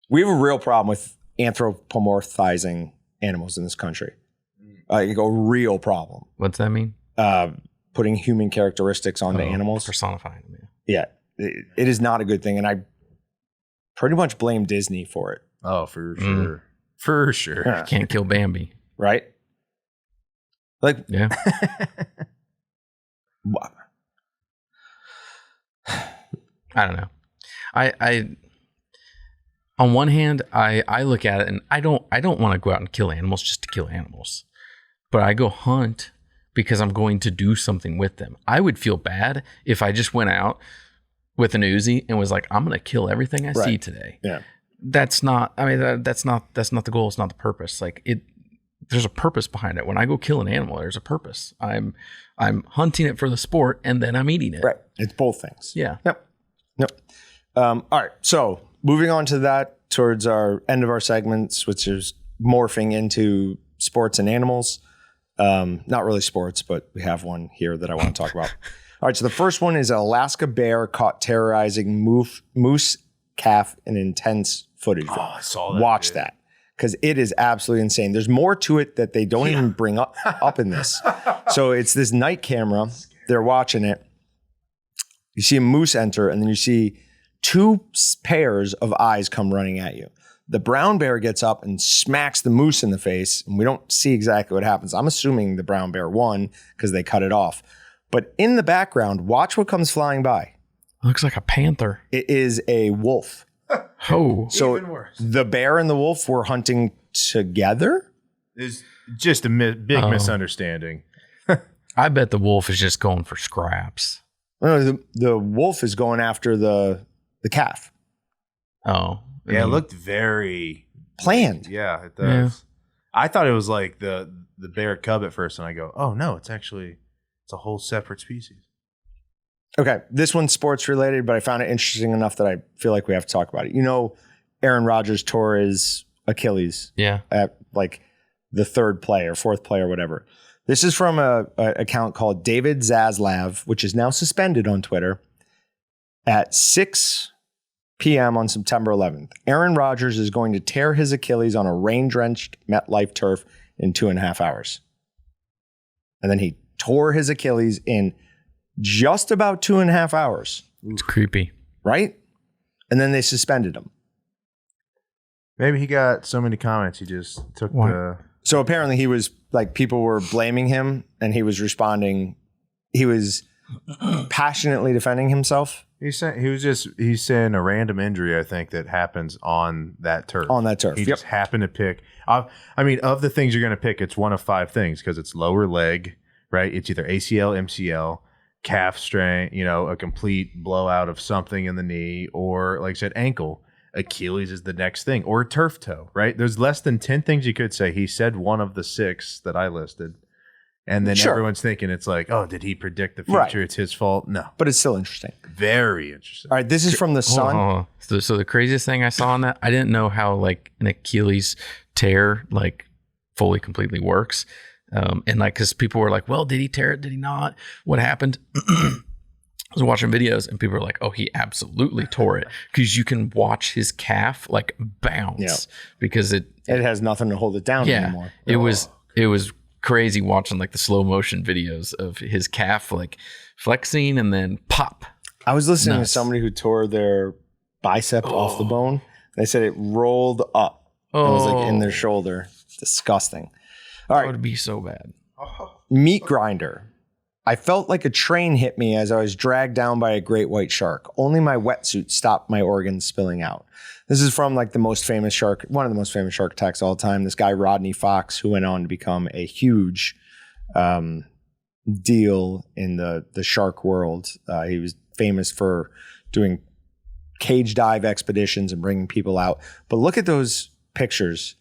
We have a real problem with anthropomorphizing animals in this country. Like a real problem. What's that mean? Putting human characteristics onto animals. Personifying them. Yeah. It is not a good thing. And I pretty much blame Disney for it. Oh, for sure. For sure. Yeah. Can't kill Bambi. Right? Like, yeah. I don't know. I on one hand, I look at it and I don't want to go out and kill animals just to kill animals. But I go hunt because I'm going to do something with them. I would feel bad if I just went out with an Uzi and was like, I'm going to kill everything I see today. Yeah. That's not, I mean, that's not the goal. It's not the purpose. Like there's a purpose behind it. When I go kill an animal, there's a purpose. I'm hunting it for the sport and then I'm eating it. Right. It's both things. Yeah. Yep. All right. So moving on to that towards our end of our segments, which is morphing into sports and animals. Not really sports, but we have one here that I want to talk about. All right. So the first one is an Alaska bear caught terrorizing moose calf in intense footage. Oh, I saw that. Watch that. Because it is absolutely insane. There's more to it that they don't even bring up in this. So it's this night camera. They're watching it. You see a moose enter, and then you see two pairs of eyes come running at you. The brown bear gets up and smacks the moose in the face, and we don't see exactly what happens. I'm assuming the brown bear won because they cut it off. But in the background, watch what comes flying by. Looks like a panther. It is a wolf. Oh. So Even worse. the bear and the wolf were hunting together? It's just a big misunderstanding. I bet the wolf is just going for scraps. No, the wolf is going after the calf. Oh. Yeah, it looked very Planned. Yeah, it does. Yeah. I thought it was like the bear cub at first, and I go, oh no, it's a whole separate species. Okay, this one's sports related, but I found it interesting enough that I feel like we have to talk about it. You know, Aaron Rodgers tore his Achilles Yeah. at like the third play or fourth play or whatever. This is from a account called David Zaslav, which is now suspended on Twitter at 6 p.m. on September 11th. Aaron Rodgers is going to tear his Achilles on a rain-drenched MetLife turf in 2.5 hours. And then he tore his Achilles in just about 2.5 hours. It's creepy. Right? And then they suspended him. Maybe he got so many comments, he just took What? So apparently he was like, people were blaming him and he was responding. He was passionately defending himself. He's saying a random injury, I think, that happens on that turf. On that turf. He Yep. just happened to pick. I mean, of the things you're going to pick, it's one of 5 things because it's lower leg, right? It's either ACL, MCL, calf strain, a complete blowout of something in the knee, or like I said, ankle. Achilles is the next thing, or turf toe, right? There's less than 10 things you could say. He said one of the 6 that I listed. And then Sure. everyone's thinking it's like, oh, did he predict the future? Right. It's his fault. No. But it's still interesting. Very interesting. All right, this is from the Sun. Hold on. So the craziest thing I saw on that, I didn't know how like an Achilles tear like fully completely works. And like, because people were like, well, did he tear it? Did he not? What happened? I was watching videos and people were like, oh, he absolutely tore it, because you can watch his calf like bounce because it has nothing to hold it down anymore. It was crazy watching like the slow motion videos of his calf like flexing and then pop. I was listening Nuts. to somebody who tore their bicep off the bone. They said it rolled up. It was like in their shoulder. Disgusting. All That right, would be so bad. meat grinder. I felt like a train hit me as I was dragged down by a great white shark. Only my wetsuit stopped my organs spilling out. This is from like one of the most famous shark attacks of all time. This guy, Rodney Fox, who went on to become a huge deal in the shark world. He was famous for doing cage dive expeditions and bringing people out. But look at those pictures.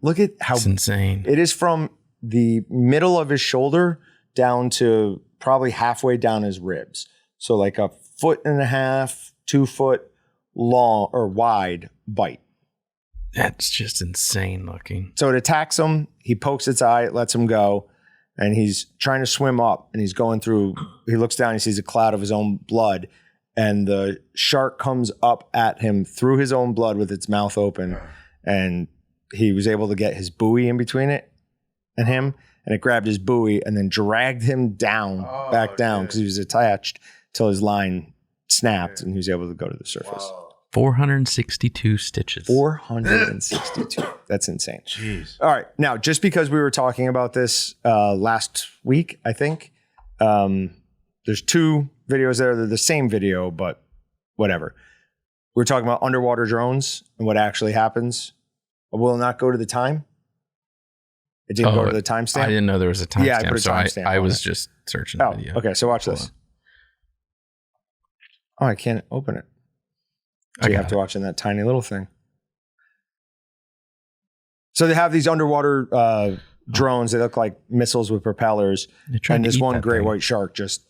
Look at how It's insane. it is from the middle of his shoulder down to probably halfway down his ribs. So like a 1.5 feet, 2 foot long or wide bite. That's just insane looking. So it attacks him. He pokes its eye, it lets him go. And he's trying to swim up and he's going through, he looks down, he sees a cloud of his own blood. And the shark comes up at him through his own blood with its mouth open. And he was able to get his buoy in between it and him. And it grabbed his buoy and then dragged him back down because he was attached till his line snapped and he was able to go to the surface. Wow. 462 stitches. 462. That's insane. Jeez. All right. Now, just because we were talking about this last week, I think, there's 2 videos there. They're the same video, but whatever. We're talking about underwater drones and what actually happens. Will it not go to the time? It didn't go to the timestamp? I didn't know there was a timestamp. Yeah, I put a so timestamp I on was it. just searching the video. Okay. So watch Hold this. on. Oh, I can't open it. So I you got have to it. watch in that tiny little thing. So they have these underwater drones. They look like missiles with propellers. They're trying And to this eat one that great thing. white shark just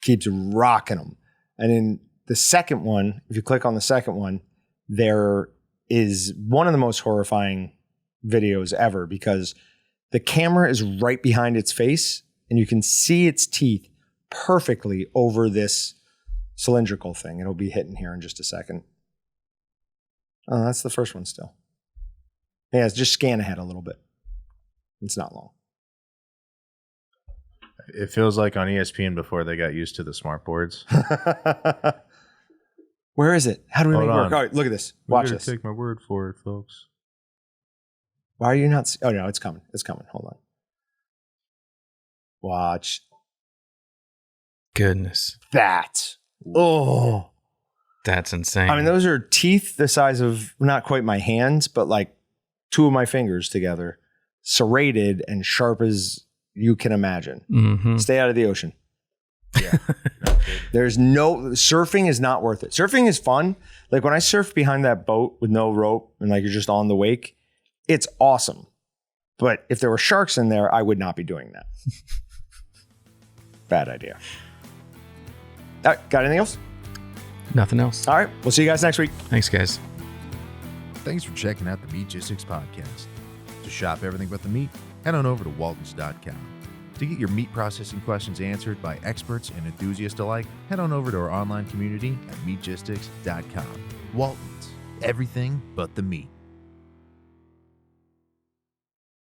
keeps rocking them. And in the second one, if you click on the second one, there is one of the most horrifying videos ever because the camera is right behind its face and you can see its teeth perfectly over this cylindrical thing. It'll be hitting here in just a second. Oh, that's the first one still. Yeah, just scan ahead a little bit. It's not long. It feels like on ESPN before they got used to the smart boards. Where is it? How do we Hold make it work? on. All right, look at this. Watch this. Take my word for it, folks. Why are you not? Oh, no, it's coming. It's coming. Hold on. Watch Goodness. that. Oh. That's insane. I mean, those are teeth the size of not quite my hands, but like 2 of my fingers together, serrated and sharp as you can imagine. Mm-hmm. Stay out of the ocean. Yeah. Surfing is not worth it. Surfing is fun. Like when I surf behind that boat with no rope and like you're just on the wake, it's awesome. But if there were sharks in there, I would not be doing that. Bad idea. All right, got anything else? Nothing else. All right, we'll see you guys next week. Thanks, guys. Thanks for checking out the Meatgistics podcast. To shop everything but the meat, head on over to waltons.com. To get your meat processing questions answered by experts and enthusiasts alike, head on over to our online community at meatgistics.com. Waltons, everything but the meat.